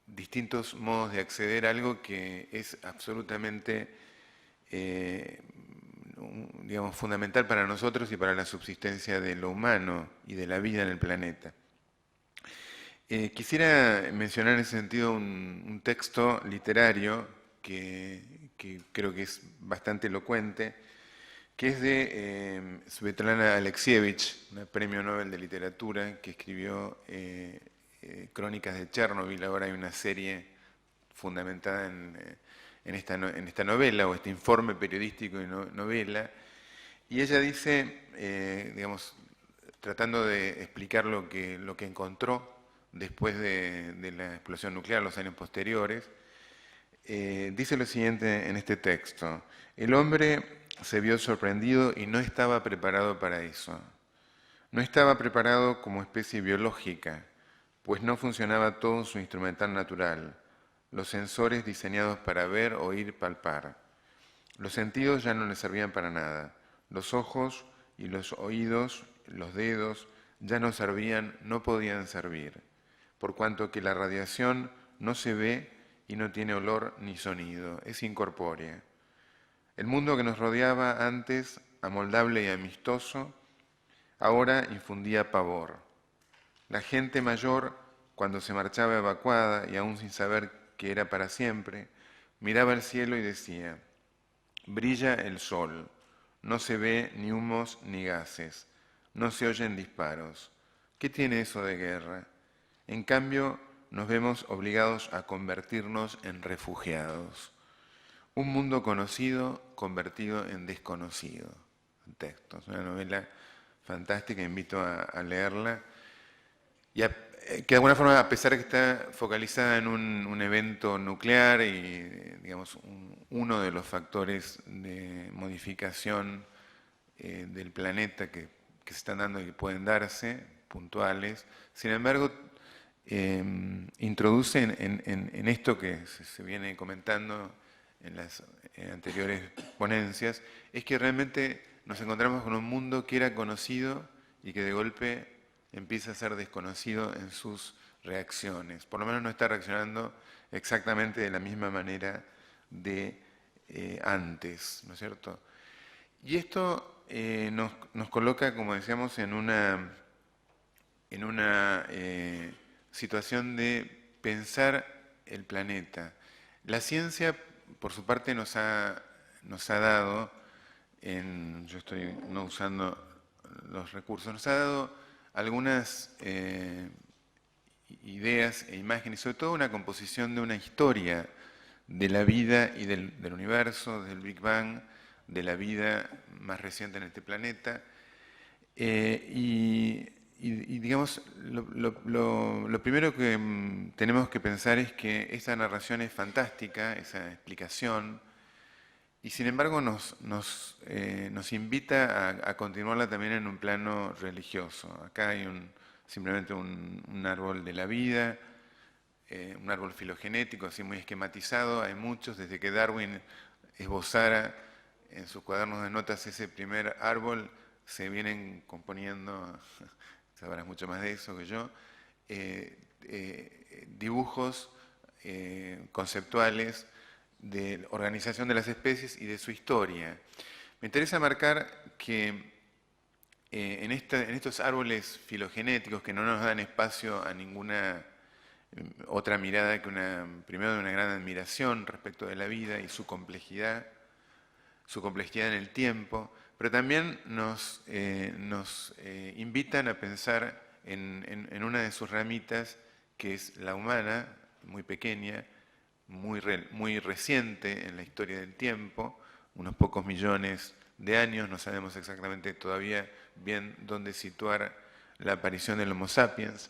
distintos modos de acceder a algo que es absolutamente digamos, fundamental para nosotros y para la subsistencia de lo humano y de la vida en el planeta. Quisiera mencionar en ese sentido un texto literario que creo que es bastante elocuente, que es de Svetlana Alexievich, una premio Nobel de Literatura, que escribió Crónicas de Chernobyl. Ahora hay una serie fundamentada en esta novela, o este informe periodístico y novela, y ella dice, digamos, tratando de explicar lo que encontró después de la explosión nuclear, los años posteriores, dice lo siguiente en este texto: el hombre se vio sorprendido y no estaba preparado para eso. No estaba preparado como especie biológica, pues no funcionaba todo su instrumental natural, los sensores diseñados para ver, oír, palpar. Los sentidos ya no le servían para nada. Los ojos y los oídos, los dedos, ya no servían, no podían servir, por cuanto que la radiación no se ve y no tiene olor ni sonido, es incorpórea. El mundo que nos rodeaba antes, amoldable y amistoso, ahora infundía pavor. La gente mayor, cuando se marchaba evacuada y aún sin saber que era para siempre, miraba al cielo y decía: brilla el sol, no se ve ni humos ni gases, no se oyen disparos. ¿Qué tiene eso de guerra? En cambio, nos vemos obligados a convertirnos en refugiados. Un mundo conocido convertido en desconocido. Un texto, es una novela fantástica, invito a leerla. Y que de alguna forma, a pesar de que está focalizada en un evento nuclear y, digamos, uno de los factores de modificación del planeta que se están dando y que pueden darse, puntuales, sin embargo, introduce en esto que se viene comentando en las anteriores ponencias, es que realmente nos encontramos con un mundo que era conocido y que de golpe empieza a ser desconocido en sus reacciones. Por lo menos no está reaccionando exactamente de la misma manera de antes, ¿no es cierto? Y esto nos coloca, como decíamos, en una situación de pensar el planeta. La ciencia, por su parte, nos ha dado, yo estoy no usando los recursos, nos ha dado algunas ideas e imágenes, sobre todo una composición de una historia de la vida y del universo, del Big Bang, de la vida más reciente en este planeta. Y digamos, lo primero que tenemos que pensar es que esa narración es fantástica, esa explicación, y sin embargo nos invita a continuarla también en un plano religioso. Acá hay simplemente un árbol de la vida, un árbol filogenético, así muy esquematizado. Hay muchos, desde que Darwin esbozara en sus cuadernos de notas ese primer árbol, se vienen componiendo, sabrás mucho más de eso que yo, dibujos conceptuales de organización de las especies y de su historia. Me interesa marcar que en estos árboles filogenéticos que no nos dan espacio a ninguna otra mirada que primero de una gran admiración respecto de la vida y su complejidad en el tiempo, pero también nos invitan a pensar en una de sus ramitas, que es la humana, muy pequeña, muy reciente en la historia del tiempo, unos pocos millones de años, no sabemos exactamente todavía bien dónde situar la aparición del Homo sapiens.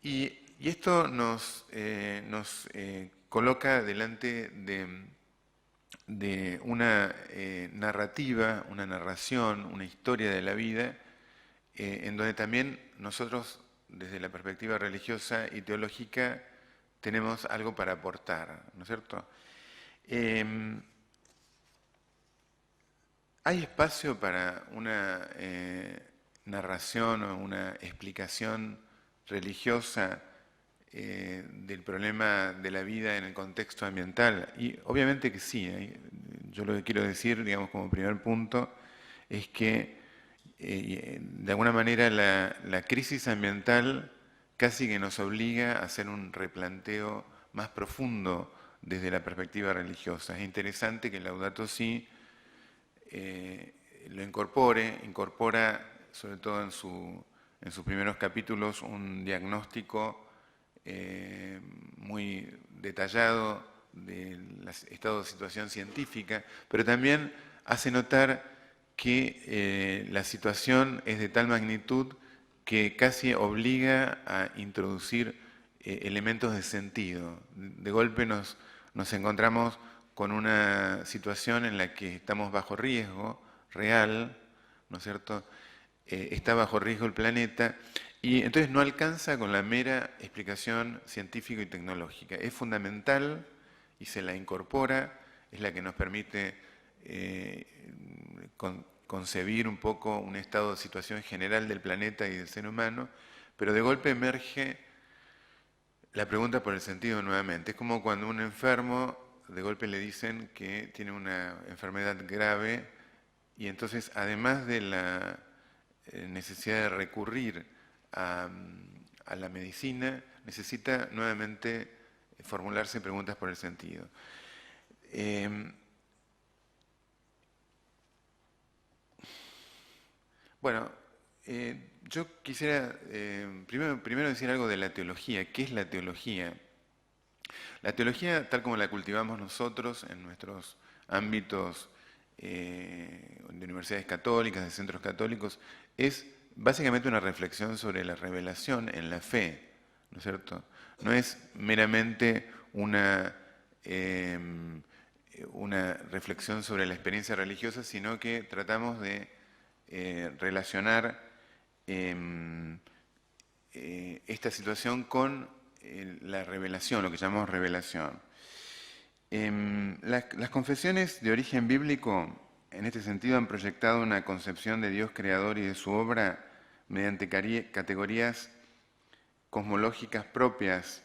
Y esto nos coloca delante de una narrativa, una narración, una historia de la vida, en donde también nosotros, desde la perspectiva religiosa y teológica, tenemos algo para aportar, ¿no es cierto? ¿Hay espacio para una narración o una explicación religiosa del problema de la vida en el contexto ambiental? Y obviamente que sí. Yo lo que quiero decir, digamos, como primer punto, es que de alguna manera la crisis ambiental casi que nos obliga a hacer un replanteo más profundo desde la perspectiva religiosa. Es interesante que Laudato Si lo incorpora sobre todo en sus primeros capítulos un diagnóstico muy detallado del estado de situación científica, pero también hace notar que la situación es de tal magnitud que casi obliga a introducir elementos de sentido. De golpe nos encontramos con una situación en la que estamos bajo riesgo real, ¿no es cierto? Está bajo riesgo el planeta, y entonces no alcanza con la mera explicación científica y tecnológica. Es fundamental y se la incorpora, es la que nos permite concebir un poco un estado de situación general del planeta y del ser humano, pero de golpe emerge la pregunta por el sentido nuevamente. Es como cuando un enfermo de golpe le dicen que tiene una enfermedad grave y entonces, además de la necesidad de recurrir a la medicina, necesita nuevamente formularse preguntas por el sentido. Bueno, yo quisiera primero decir algo de la teología. ¿Qué es la teología? La teología, tal como la cultivamos nosotros en nuestros ámbitos de universidades católicas, de centros católicos, es básicamente una reflexión sobre la revelación en la fe, ¿no es cierto? No es meramente una reflexión sobre la experiencia religiosa, sino que tratamos de relacionar esta situación con la revelación, lo que llamamos revelación. Las confesiones de origen bíblico, en este sentido, han proyectado una concepción de Dios creador y de su obra mediante categorías cosmológicas propias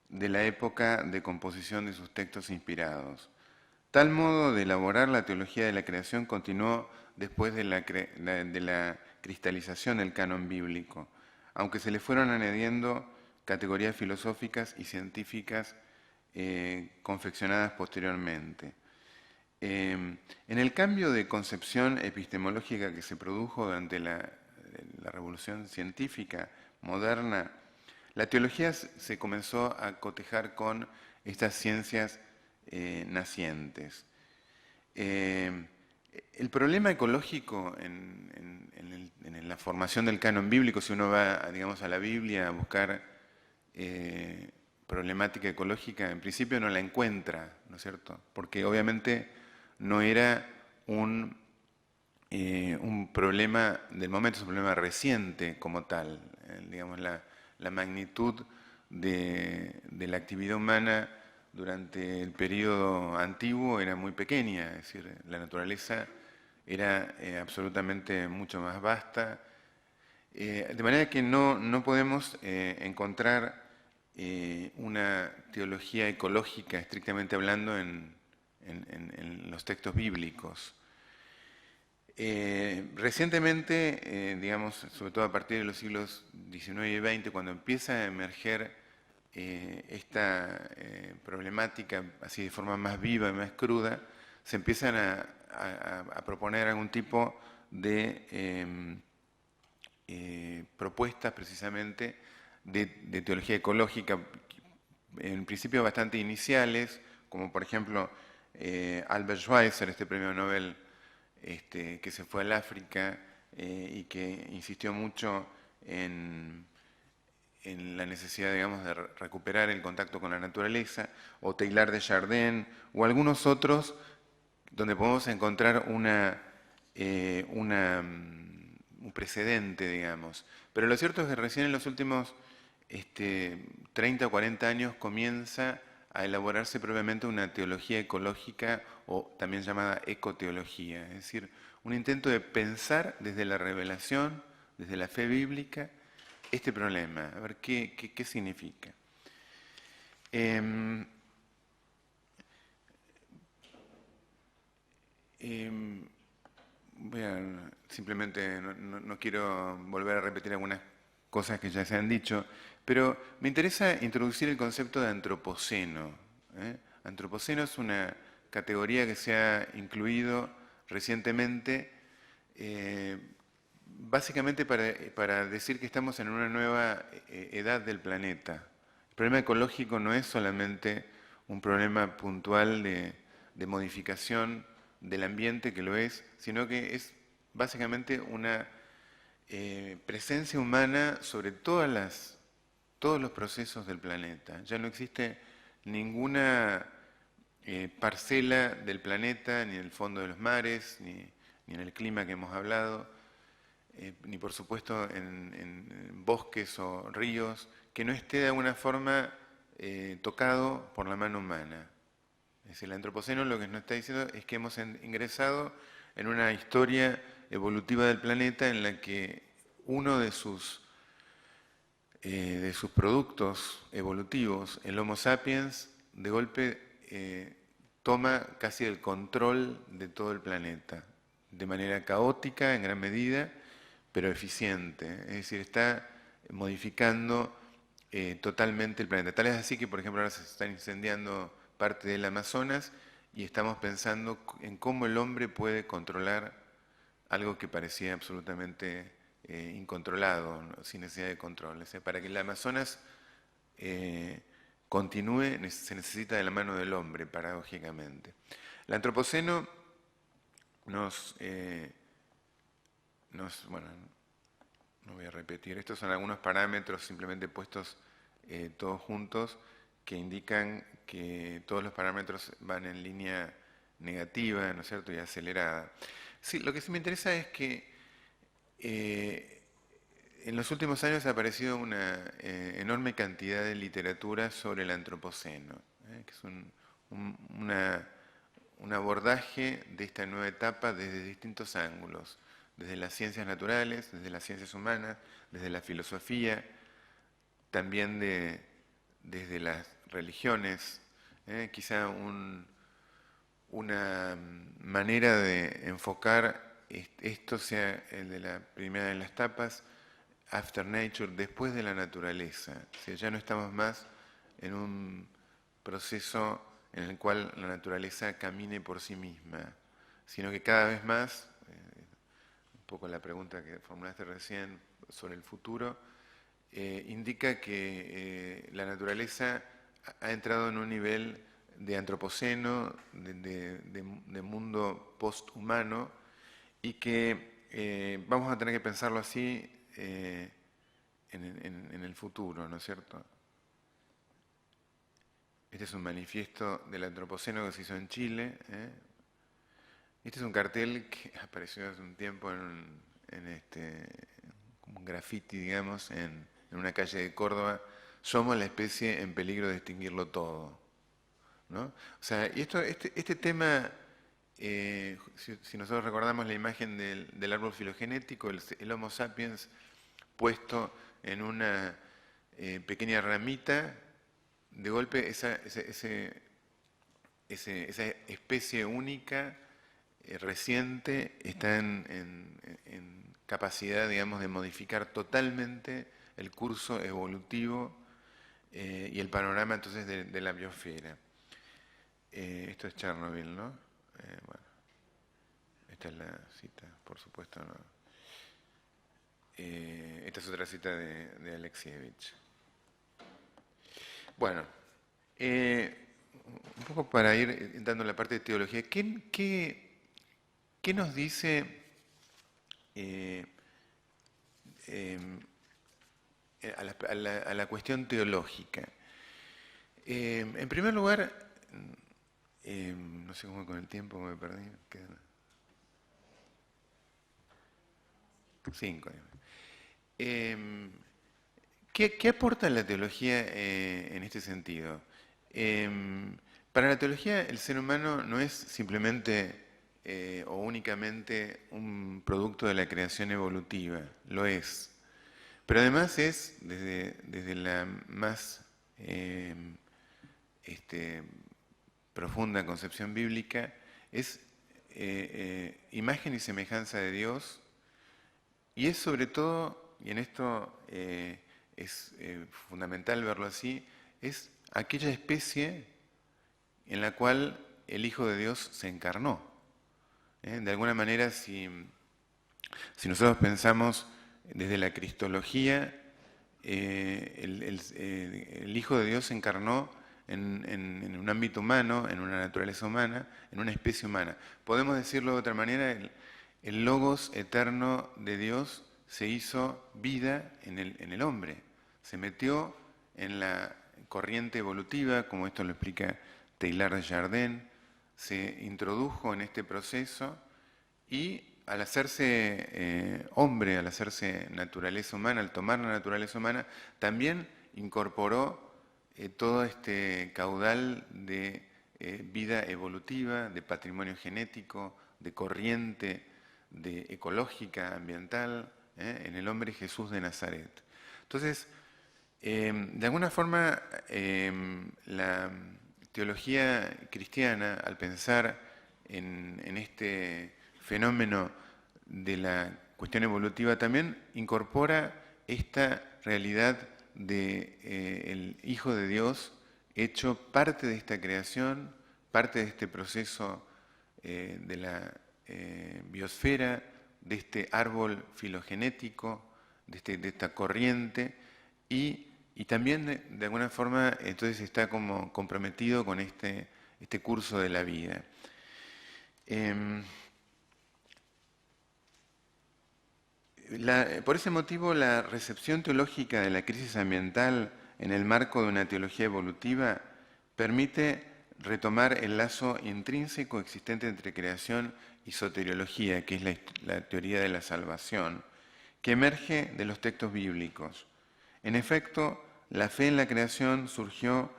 de la época de composición de sus textos inspirados. Tal modo de elaborar la teología de la creación continuó después de la cristalización del canon bíblico, aunque se le fueron añadiendo categorías filosóficas y científicas confeccionadas posteriormente. En el cambio de concepción epistemológica que se produjo durante la revolución científica moderna, la teología se comenzó a cotejar con estas ciencias nacientes. El problema ecológico en la formación del canon bíblico, si uno va, digamos, a la Biblia a buscar problemática ecológica, en principio no la encuentra, ¿no es cierto? Porque obviamente no era un problema del momento, es un problema reciente como tal. Digamos, la magnitud de la actividad humana durante el periodo antiguo era muy pequeña, es decir, la naturaleza era absolutamente mucho más vasta, de manera que no podemos encontrar una teología ecológica, estrictamente hablando, en los textos bíblicos. Recientemente, digamos, sobre todo a partir de los siglos XIX y XX, cuando empieza a emerger esta problemática así de forma más viva y más cruda, se empiezan a proponer algún tipo de propuestas precisamente de teología ecológica, en principio bastante iniciales, como por ejemplo Albert Schweitzer, este premio Nobel que se fue al África y que insistió mucho en la necesidad, digamos, de recuperar el contacto con la naturaleza, o Teilhard de Chardin, o algunos otros, donde podemos encontrar un precedente, digamos. Pero lo cierto es que recién en los últimos 30 o 40 años comienza a elaborarse propiamente una teología ecológica, o también llamada ecoteología, es decir, un intento de pensar desde la revelación, desde la fe bíblica, este problema, a ver qué significa. Simplemente no quiero volver a repetir algunas cosas que ya se han dicho, pero me interesa introducir el concepto de antropoceno. Antropoceno es una categoría que se ha incluido recientemente, básicamente para decir que estamos en una nueva edad del planeta. El problema ecológico no es solamente un problema puntual de modificación del ambiente, que lo es, sino que es básicamente una presencia humana sobre todos los procesos del planeta. Ya no existe ninguna parcela del planeta, ni en el fondo de los mares, ni en el clima que hemos hablado, ni por supuesto en bosques o ríos, que no esté de alguna forma tocado por la mano humana. Es decir, el antropoceno lo que nos está diciendo es que hemos ingresado en una historia evolutiva del planeta en la que uno de sus productos evolutivos, el Homo sapiens, de golpe toma casi el control de todo el planeta, de manera caótica en gran medida, pero eficiente. Es decir, está modificando totalmente el planeta. Tal es así que, por ejemplo, ahora se están incendiando parte del Amazonas y estamos pensando en cómo el hombre puede controlar algo que parecía absolutamente incontrolado, ¿no? Sin necesidad de control. O sea, para que el Amazonas continúe se necesita de la mano del hombre, paradójicamente. El antropoceno bueno, no voy a repetir, estos son algunos parámetros simplemente puestos todos juntos que indican que todos los parámetros van en línea negativa, ¿no es cierto?, y acelerada. Sí, lo que sí me interesa es que en los últimos años ha aparecido una enorme cantidad de literatura sobre el antropoceno, que es un abordaje de esta nueva etapa desde distintos ángulos, desde las ciencias naturales, desde las ciencias humanas, desde la filosofía, también desde las religiones. Quizá una manera de enfocar esto sea el de la primera de las etapas, After Nature, después de la naturaleza. O sea, ya no estamos más en un proceso en el cual la naturaleza camine por sí misma, sino que cada vez más, un poco la pregunta que formulaste recién sobre el futuro, indica que la naturaleza ha entrado en un nivel de antropoceno, de mundo posthumano, y que vamos a tener que pensarlo así en el futuro, ¿no es cierto? Este es un manifiesto del antropoceno que se hizo en Chile. Este es un cartel que apareció hace un tiempo como un graffiti, digamos, en una calle de Córdoba. Somos la especie en peligro de extinguirlo todo, ¿no? O sea, y este tema, si nosotros recordamos la imagen del árbol filogenético, el Homo sapiens puesto en una pequeña ramita, de golpe esa especie única reciente está en capacidad, digamos, de modificar totalmente el curso evolutivo y el panorama entonces de la biosfera. Esto es Chernobyl, ¿no? Bueno, esta es la cita, por supuesto, ¿no? Esta es otra cita de Alexievich. Bueno, un poco para ir entrando en la parte de teología, ¿qué nos dice a la cuestión teológica? En primer lugar, no sé cómo con el tiempo me perdí. Quedan 5. ¿Qué aporta la teología en este sentido? Para la teología el ser humano no es simplemente o únicamente un producto de la creación evolutiva, lo es. Pero además es, desde la más profunda concepción bíblica, es imagen y semejanza de Dios, y es sobre todo, y en esto es fundamental verlo así, es aquella especie en la cual el Hijo de Dios se encarnó. De alguna manera, si nosotros pensamos desde la cristología, el Hijo de Dios se encarnó en un ámbito humano, en una naturaleza humana, en una especie humana. Podemos decirlo de otra manera, el Logos eterno de Dios se hizo vida en el hombre, se metió en la corriente evolutiva, como esto lo explica Teilhard de Chardin, se introdujo en este proceso y al hacerse hombre, al hacerse naturaleza humana, al tomar la naturaleza humana, también incorporó todo este caudal de vida evolutiva, de patrimonio genético, de corriente, de ecológica, ambiental, en el hombre Jesús de Nazaret. Entonces, de alguna forma, la teología cristiana, al pensar en este fenómeno de la cuestión evolutiva, también incorpora esta realidad del Hijo de Dios hecho parte de esta creación, parte de este proceso de la biosfera, de este árbol filogenético, de esta corriente, y también de alguna forma entonces está como comprometido con este curso de la vida. Por ese motivo, la recepción teológica de la crisis ambiental en el marco de una teología evolutiva permite retomar el lazo intrínseco existente entre creación y soteriología, que es la teoría de la salvación, que emerge de los textos bíblicos. En efecto, la fe en la creación surgió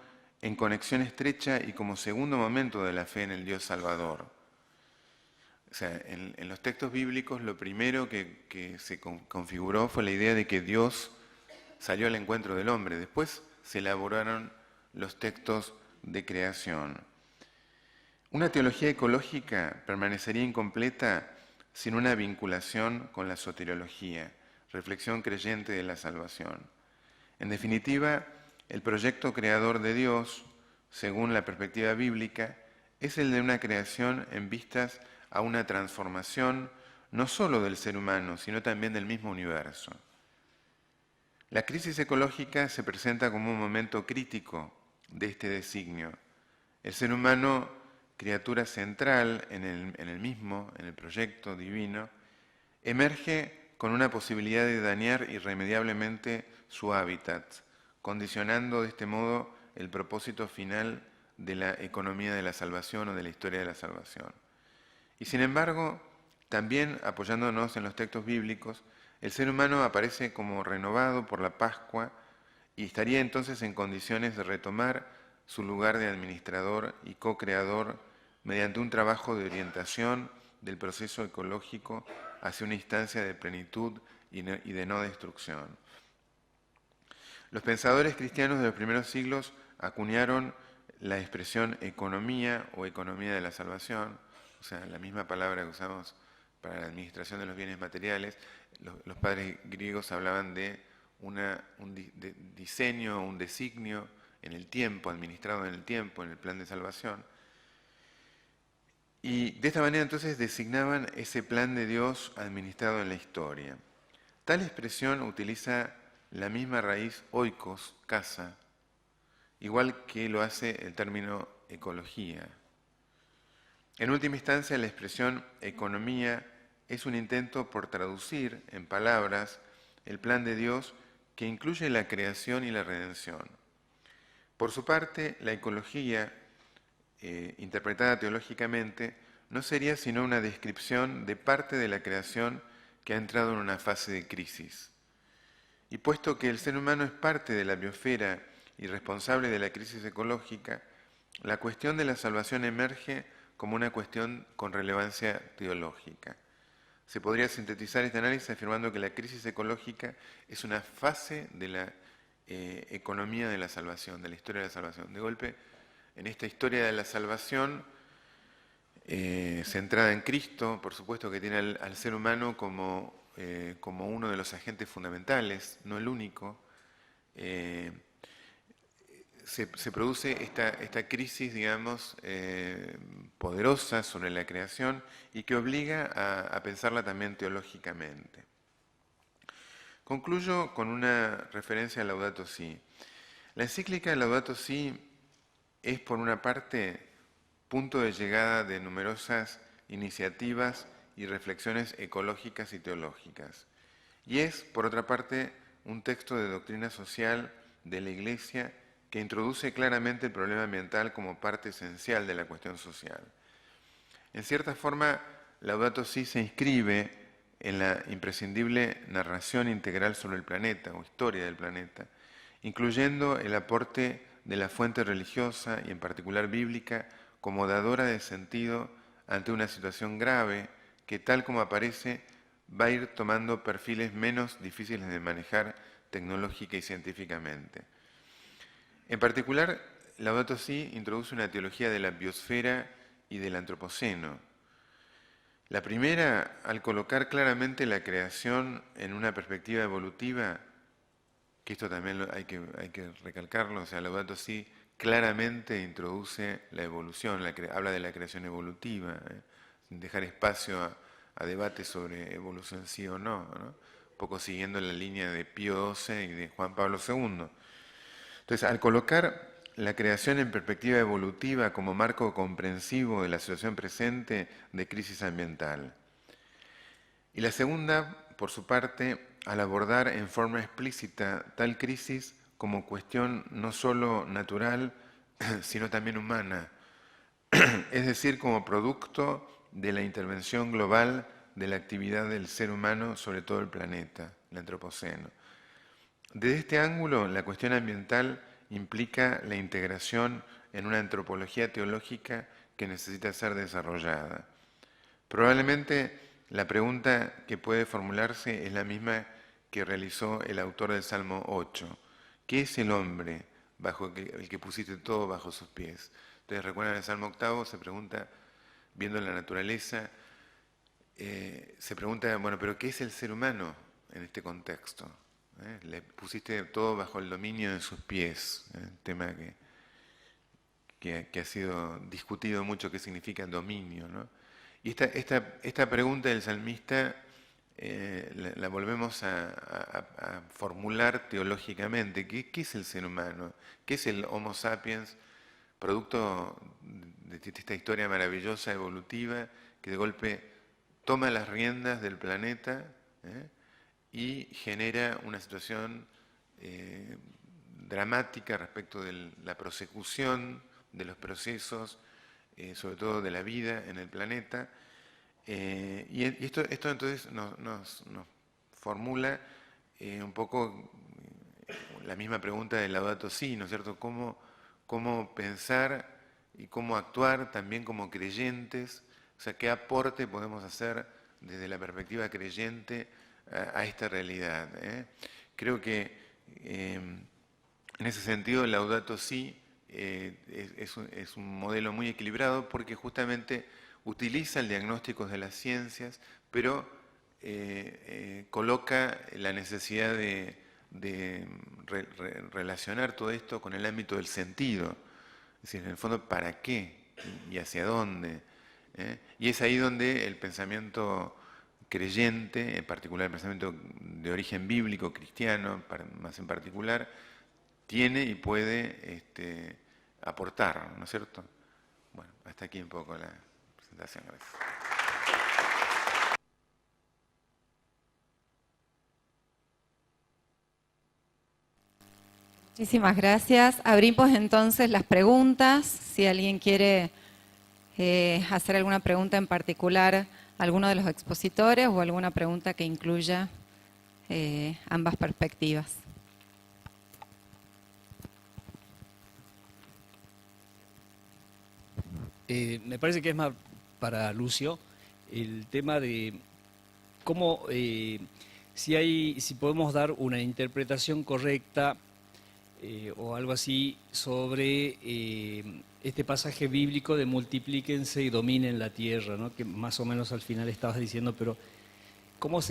en conexión estrecha y como segundo momento de la fe en el Dios Salvador. O sea, en los textos bíblicos lo primero que se configuró fue la idea de que Dios salió al encuentro del hombre. Después se elaboraron los textos de creación. Una teología ecológica permanecería incompleta sin una vinculación con la soteriología, reflexión creyente de la salvación. En definitiva, el proyecto creador de Dios, según la perspectiva bíblica, es el de una creación en vistas a una transformación no solo del ser humano, sino también del mismo universo. La crisis ecológica se presenta como un momento crítico de este designio. El ser humano, criatura central en el proyecto divino, emerge con una posibilidad de dañar irremediablemente su hábitat, condicionando de este modo el propósito final de la economía de la salvación o de la historia de la salvación. Y sin embargo, también apoyándonos en los textos bíblicos, el ser humano aparece como renovado por la Pascua y estaría entonces en condiciones de retomar su lugar de administrador y co-creador mediante un trabajo de orientación del proceso ecológico hacia una instancia de plenitud y de no destrucción. Los pensadores cristianos de los primeros siglos acuñaron la expresión economía o economía de la salvación, o sea, la misma palabra que usamos para la administración de los bienes materiales, los padres griegos hablaban de de diseño, un designio en el tiempo, administrado en el tiempo, en el plan de salvación. Y de esta manera entonces designaban ese plan de Dios administrado en la historia. Tal expresión utiliza la misma raíz oikos, casa, igual que lo hace el término ecología. En última instancia, la expresión economía es un intento por traducir en palabras el plan de Dios que incluye la creación y la redención. Por su parte, la ecología, interpretada teológicamente, no sería sino una descripción de parte de la creación que ha entrado en una fase de crisis. Y puesto que el ser humano es parte de la biosfera y responsable de la crisis ecológica, la cuestión de la salvación emerge como una cuestión con relevancia teológica. Se podría sintetizar este análisis afirmando que la crisis ecológica es una fase de la economía de la salvación, de la historia de la salvación. De golpe, en esta historia de la salvación, centrada en Cristo, por supuesto que tiene al ser humano como uno de los agentes fundamentales, no el único, se produce esta crisis, digamos, poderosa sobre la creación y que obliga a pensarla también teológicamente. Concluyo con una referencia a Laudato Si. La encíclica Laudato Si es, por una parte, punto de llegada de numerosas iniciativas y reflexiones ecológicas y teológicas. Y es, por otra parte, un texto de doctrina social de la Iglesia que introduce claramente el problema ambiental como parte esencial de la cuestión social. En cierta forma, Laudato Si se inscribe en la imprescindible narración integral sobre el planeta o historia del planeta, incluyendo el aporte de la fuente religiosa y en particular bíblica como dadora de sentido ante una situación grave que, tal como aparece, va a ir tomando perfiles menos difíciles de manejar tecnológica y científicamente. En particular, Laudato Si introduce una teología de la biosfera y del antropoceno. La primera, al colocar claramente la creación en una perspectiva evolutiva, que esto también hay que recalcarlo, o sea, Laudato Si claramente introduce la evolución, habla de la creación evolutiva, sin dejar espacio a debate sobre evolución sí o no, un poco siguiendo la línea de Pío XII y de Juan Pablo II. Entonces, al colocar la creación en perspectiva evolutiva como marco comprensivo de la situación presente de crisis ambiental. Y la segunda, por su parte, al abordar en forma explícita tal crisis como cuestión no solo natural, sino también humana, es decir, como producto de la intervención global de la actividad del ser humano sobre todo el planeta, el antropoceno. Desde este ángulo, la cuestión ambiental implica la integración en una antropología teológica que necesita ser desarrollada. Probablemente la pregunta que puede formularse es la misma que realizó el autor del Salmo 8. ¿Qué es el hombre bajo el que pusiste todo bajo sus pies? Ustedes recuerdan el Salmo 8, se pregunta, viendo la naturaleza, se pregunta, bueno, pero ¿qué es el ser humano en este contexto? Le pusiste todo bajo el dominio de sus pies, tema que ha sido discutido mucho, qué significa dominio, ¿no? Y esta pregunta del salmista la volvemos a formular teológicamente. ¿Qué es el ser humano? ¿Qué es el Homo sapiens? Producto de esta historia maravillosa, evolutiva, que de golpe toma las riendas del planeta, y genera una situación dramática respecto de la prosecución de los procesos, sobre todo de la vida en el planeta. Y esto entonces nos formula un poco la misma pregunta del Laudato Si, ¿no es cierto? ¿Cómo pensar y cómo actuar también como creyentes? O sea, ¿qué aporte podemos hacer desde la perspectiva creyente a esta realidad? Creo que en ese sentido Laudato Si es es un modelo muy equilibrado porque justamente utiliza el diagnóstico de las ciencias, pero coloca la necesidad de relacionar todo esto con el ámbito del sentido. Es decir, en el fondo, ¿para qué? ¿Y hacia dónde? Y es ahí donde el pensamiento creyente, en particular el pensamiento de origen bíblico, cristiano, más en particular, tiene y puede aportar, ¿no es cierto? Bueno, hasta aquí un poco la presentación. Gracias. Muchísimas gracias. Abrimos entonces las preguntas. Si alguien quiere hacer alguna pregunta en particular a alguno de los expositores o alguna pregunta que incluya ambas perspectivas. Me parece que es más para Lucio el tema de cómo, si podemos dar una interpretación correcta o algo así sobre este pasaje bíblico de multiplíquense y dominen la tierra, ¿no? Que más o menos al final estabas diciendo, pero ¿cómo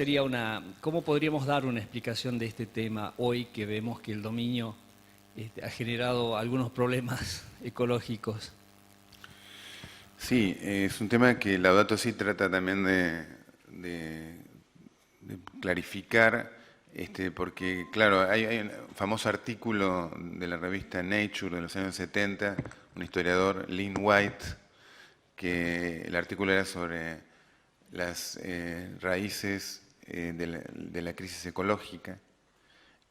podríamos dar una explicación de este tema hoy que vemos que el dominio ha generado algunos problemas ecológicos? Sí, es un tema que Laudato Si trata también de clarificar, porque claro, hay un famoso artículo de la revista Nature de los años 70, un historiador, Lynn White, que el artículo era sobre las raíces de la crisis ecológica,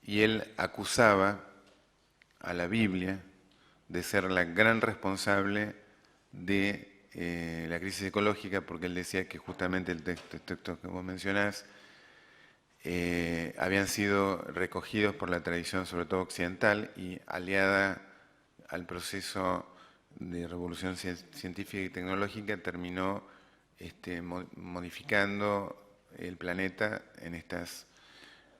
y él acusaba a la Biblia de ser la gran responsable de la crisis ecológica, porque él decía que justamente el texto que vos mencionás habían sido recogidos por la tradición, sobre todo occidental, y aliada al proceso de revolución científica y tecnológica, terminó modificando el planeta en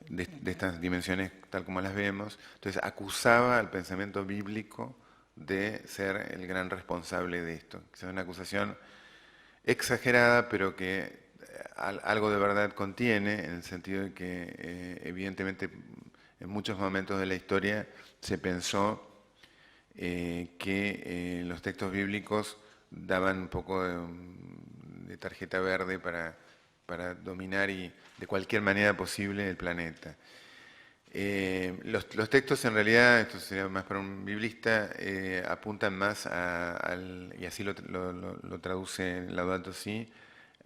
de estas dimensiones tal como las vemos. Entonces acusaba al pensamiento bíblico de ser el gran responsable de esto. Es una acusación exagerada, pero que algo de verdad contiene, en el sentido de que evidentemente en muchos momentos de la historia se pensó que los textos bíblicos daban un poco de tarjeta verde para dominar y de cualquier manera posible el planeta. Los textos en realidad, esto sería más para un biblista, apuntan más y así lo traduce Laudato Si,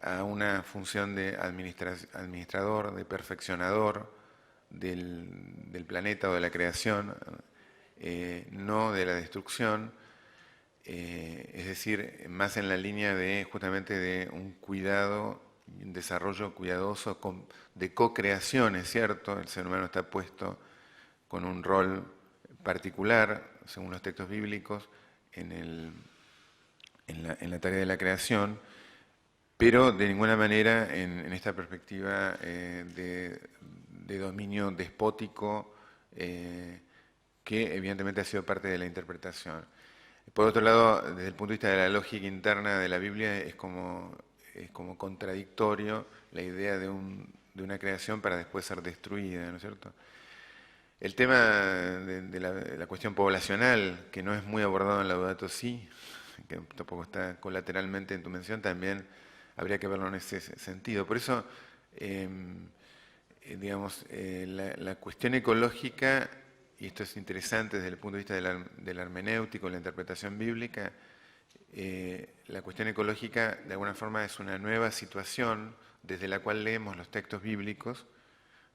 a una función de administrador, de perfeccionador del planeta o de la creación, no de la destrucción, es decir, más en la línea de justamente de un cuidado, un desarrollo cuidadoso de co-creación, es cierto, el ser humano está puesto con un rol particular, según los textos bíblicos, en la tarea de la creación, pero de ninguna manera en esta perspectiva de dominio despótico que evidentemente ha sido parte de la interpretación. Por otro lado, desde el punto de vista de la lógica interna de la Biblia, es como contradictorio la idea de una creación para después ser destruida, ¿no es cierto? El tema de la cuestión poblacional, que no es muy abordado en Laudato Si, que tampoco está colateralmente en tu mención, también habría que verlo en ese sentido. Por eso, digamos, la cuestión ecológica, y esto es interesante desde el punto de vista del hermenéutico, la interpretación bíblica, la cuestión ecológica de alguna forma es una nueva situación desde la cual leemos los textos bíblicos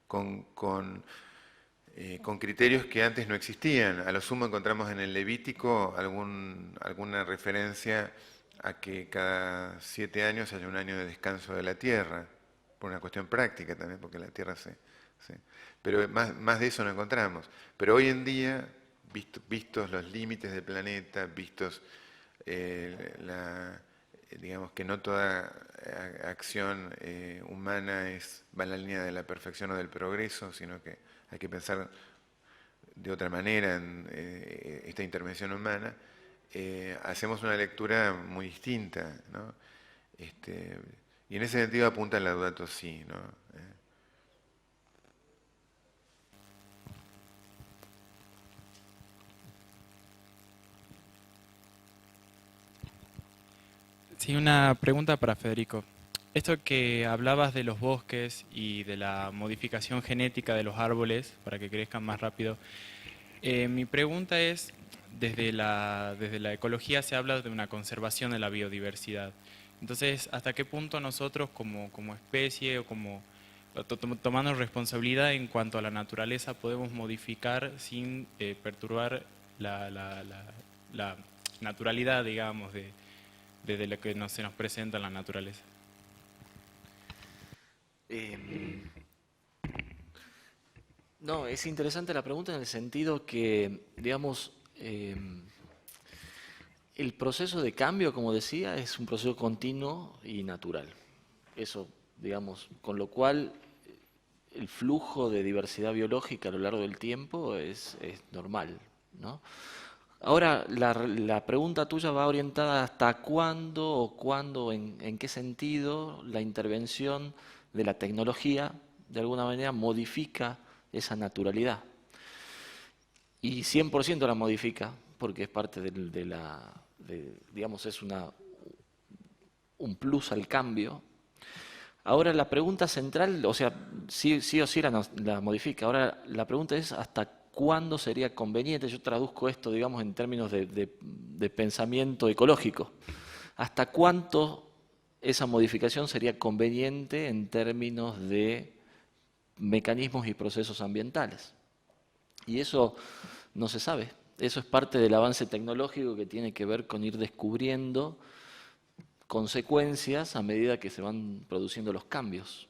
con criterios que antes no existían. A lo sumo encontramos en el Levítico alguna referencia a que cada 7 años haya un año de descanso de la tierra, por una cuestión práctica también, porque la tierra pero más de eso no encontramos. Pero hoy en día, vistos los límites del planeta, vistos digamos que no toda acción humana va en la línea de la perfección o del progreso, sino que hay que pensar de otra manera en esta intervención humana, hacemos una lectura muy distinta, ¿no? Y en ese sentido apunta el Laudato Si, ¿no? Sí, una pregunta para Federico. Esto que hablabas de los bosques y de la modificación genética de los árboles para que crezcan más rápido, mi pregunta es, desde la ecología se habla de una conservación de la biodiversidad. Entonces, ¿hasta qué punto nosotros como especie o como tomando responsabilidad en cuanto a la naturaleza podemos modificar sin perturbar la naturalidad, digamos, de lo que se nos presenta en la naturaleza? No, es interesante la pregunta en el sentido que, digamos, el proceso de cambio, como decía, es un proceso continuo y natural. Eso, digamos, con lo cual el flujo de diversidad biológica a lo largo del tiempo es normal, ¿no? Ahora, la pregunta tuya va orientada hasta cuándo o cuándo, en qué sentido la intervención de la tecnología, de alguna manera, modifica esa naturalidad. Y 100% la modifica, porque es parte digamos, es un plus al cambio. Ahora la pregunta central, o sea, sí o sí la modifica. Ahora la pregunta es hasta cuándo sería conveniente. Yo traduzco esto, digamos, en términos de pensamiento ecológico. ¿Hasta cuánto esa modificación sería conveniente en términos de mecanismos y procesos ambientales? Y eso no se sabe. Eso es parte del avance tecnológico que tiene que ver con ir descubriendo consecuencias a medida que se van produciendo los cambios.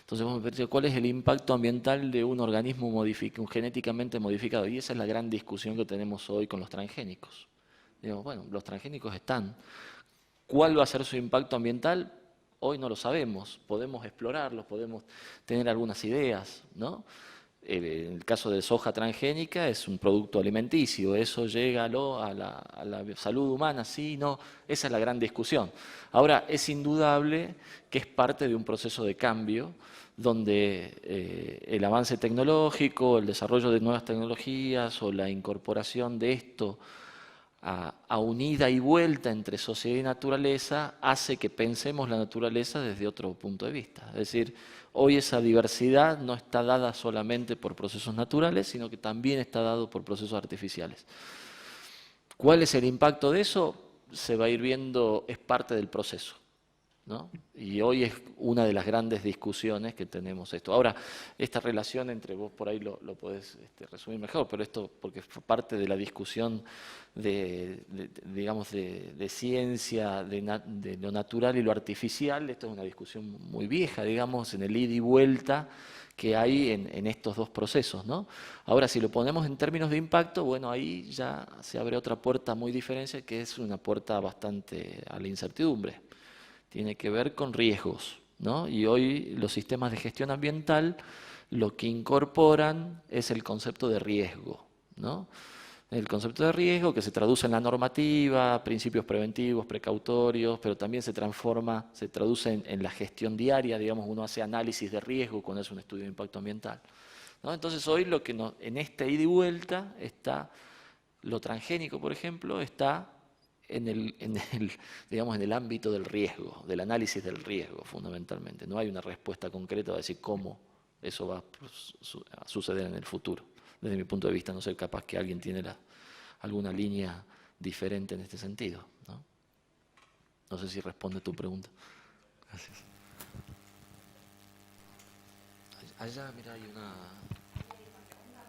Entonces vamos a ver cuál es el impacto ambiental de un organismo genéticamente modificado. Y esa es la gran discusión que tenemos hoy con los transgénicos. Digamos, bueno, los transgénicos están. ¿Cuál va a ser su impacto ambiental? Hoy no lo sabemos. Podemos explorarlos, podemos tener algunas ideas, ¿no? En el caso de soja transgénica es un producto alimenticio, ¿eso llega a la salud humana? Sí, no, esa es la gran discusión. Ahora, es indudable que es parte de un proceso de cambio donde el avance tecnológico, el desarrollo de nuevas tecnologías o la incorporación de esto a un ida y vuelta entre sociedad y naturaleza hace que pensemos la naturaleza desde otro punto de vista. Es decir, hoy esa diversidad no está dada solamente por procesos naturales, sino que también está dado por procesos artificiales. ¿Cuál es el impacto de eso? Se va a ir viendo, es parte del proceso, ¿no? Y hoy es una de las grandes discusiones que tenemos esto. Ahora, esta relación entre vos por ahí lo podés resumir mejor, pero esto porque fue parte de la discusión digamos, de ciencia, de lo natural y lo artificial. Esto es una discusión muy vieja, digamos, en el ida y vuelta que hay en estos dos procesos, ¿no? Ahora, si lo ponemos en términos de impacto, bueno, ahí ya se abre otra puerta muy diferente, que es una puerta bastante a la incertidumbre. Tiene que ver con riesgos, ¿no? Y hoy los sistemas de gestión ambiental lo que incorporan es el concepto de riesgo, ¿no? El concepto de riesgo que se traduce en la normativa, principios preventivos, precautorios, pero también se traduce en la gestión diaria, digamos, uno hace análisis de riesgo cuando hace un estudio de impacto ambiental, ¿no? Entonces hoy en esta ida y vuelta está lo transgénico, por ejemplo, está digamos, en el ámbito del riesgo, del análisis del riesgo, fundamentalmente. No hay una respuesta concreta para decir cómo eso va a suceder en el futuro. Desde mi punto de vista, no sé, capaz que alguien tiene alguna línea diferente en este sentido, ¿no? No sé si responde tu pregunta. Gracias. Allá, mira, hay una...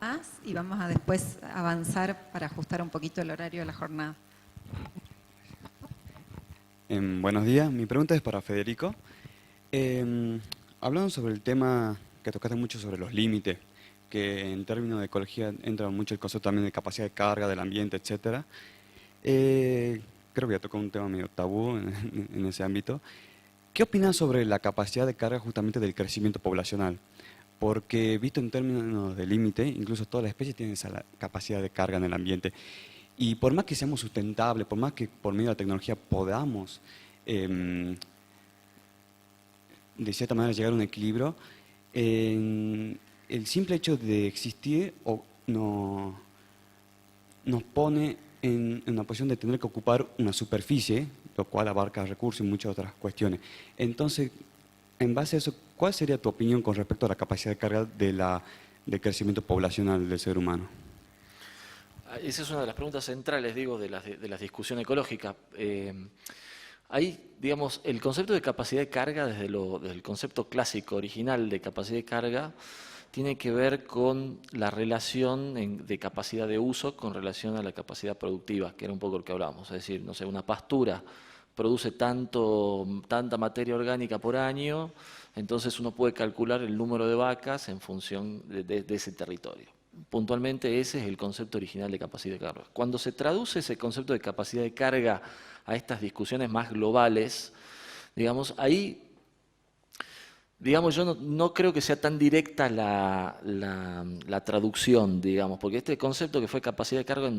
Más y vamos a después avanzar para ajustar un poquito el horario de la jornada. Buenos días, mi pregunta es para Federico. Hablando sobre el tema que tocaste mucho sobre los límites, que en términos de ecología entra mucho el concepto también de capacidad de carga del ambiente, etcétera. Creo que ya tocó un tema medio tabú en ese ámbito. ¿Qué opinas sobre la capacidad de carga justamente del crecimiento poblacional? Porque visto en términos de límite, incluso todas las especies tienen esa capacidad de carga en el ambiente. Y por más que seamos sustentables, por más que por medio de la tecnología podamos, de cierta manera, llegar a un equilibrio, el simple hecho de existir nos pone en una posición de tener que ocupar una superficie, lo cual abarca recursos y muchas otras cuestiones. Entonces, en base a eso, ¿cuál sería tu opinión con respecto a la capacidad de carga del crecimiento poblacional del ser humano? Esa es una de las preguntas centrales, digo, de la discusión ecológica. Ahí, digamos, el concepto de capacidad de carga, desde el concepto clásico original de capacidad de carga, tiene que ver con la relación de capacidad de uso con relación a la capacidad productiva, que era un poco lo que hablábamos. Es decir, no sé, una pastura produce tanta materia orgánica por año, entonces uno puede calcular el número de vacas en función de ese territorio. Puntualmente ese es el concepto original de capacidad de carga. Cuando se traduce ese concepto de capacidad de carga a estas discusiones más globales, digamos, ahí, digamos, yo no creo que sea tan directa la traducción, digamos, porque este concepto que fue capacidad de carga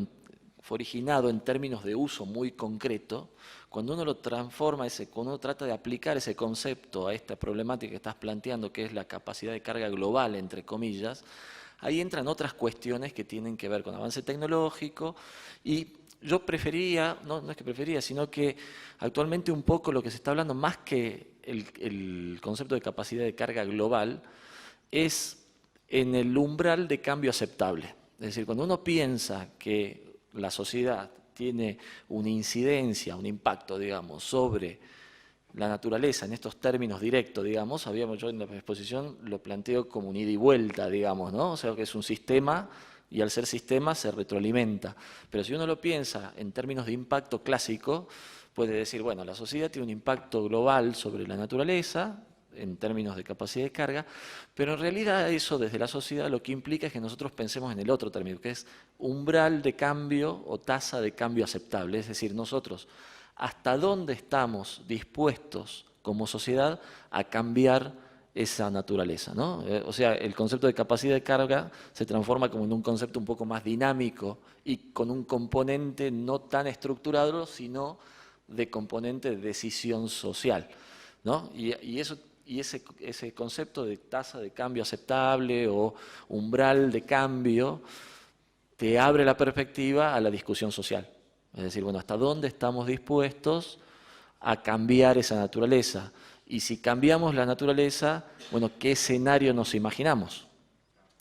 fue originado en términos de uso muy concreto. Cuando uno lo transforma, cuando uno trata de aplicar ese concepto a esta problemática que estás planteando, que es la capacidad de carga global, entre comillas, ahí entran otras cuestiones que tienen que ver con avance tecnológico y yo prefería, no es que prefería, sino que actualmente un poco lo que se está hablando, más que el concepto de capacidad de carga global, es en el umbral de cambio aceptable. Es decir, cuando uno piensa que la sociedad tiene una incidencia, un impacto, digamos, sobre la naturaleza en estos términos directos, digamos, yo en la exposición lo planteo como un ida y vuelta, digamos, ¿no? O sea, que es un sistema y al ser sistema se retroalimenta. Pero si uno lo piensa en términos de impacto clásico, puede decir, bueno, la sociedad tiene un impacto global sobre la naturaleza, en términos de capacidad de carga, pero en realidad eso desde la sociedad lo que implica es que nosotros pensemos en el otro término, que es umbral de cambio o tasa de cambio aceptable, es decir, nosotros hasta dónde estamos dispuestos como sociedad a cambiar esa naturaleza, ¿no? O sea, el concepto de capacidad de carga se transforma como en un concepto un poco más dinámico y con un componente no tan estructurado, sino de componente de decisión social, ¿no? Y ese concepto de tasa de cambio aceptable o umbral de cambio te abre la perspectiva a la discusión social. Es decir, bueno, ¿hasta dónde estamos dispuestos a cambiar esa naturaleza? Y si cambiamos la naturaleza, bueno, ¿qué escenario nos imaginamos?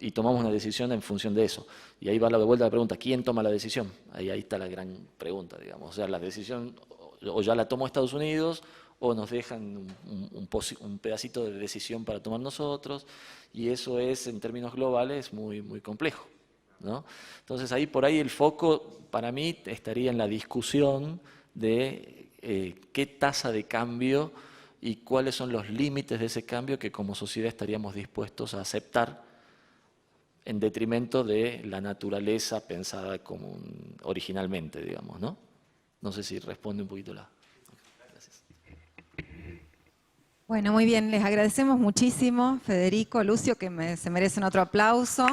Y tomamos una decisión en función de eso. Y ahí va de vuelta la pregunta, ¿quién toma la decisión? Ahí está la gran pregunta, digamos. O sea, la decisión o ya la tomó Estados Unidos o nos dejan un pedacito de decisión para tomar nosotros. Y eso es, en términos globales, muy, muy complejo, ¿no? Entonces ahí por ahí el foco para mí estaría en la discusión de qué tasa de cambio y cuáles son los límites de ese cambio que como sociedad estaríamos dispuestos a aceptar en detrimento de la naturaleza pensada como originalmente, digamos, ¿no? No sé si responde un poquito la... Gracias. Bueno, muy bien, les agradecemos muchísimo, Federico, Lucio, que se merecen otro aplauso.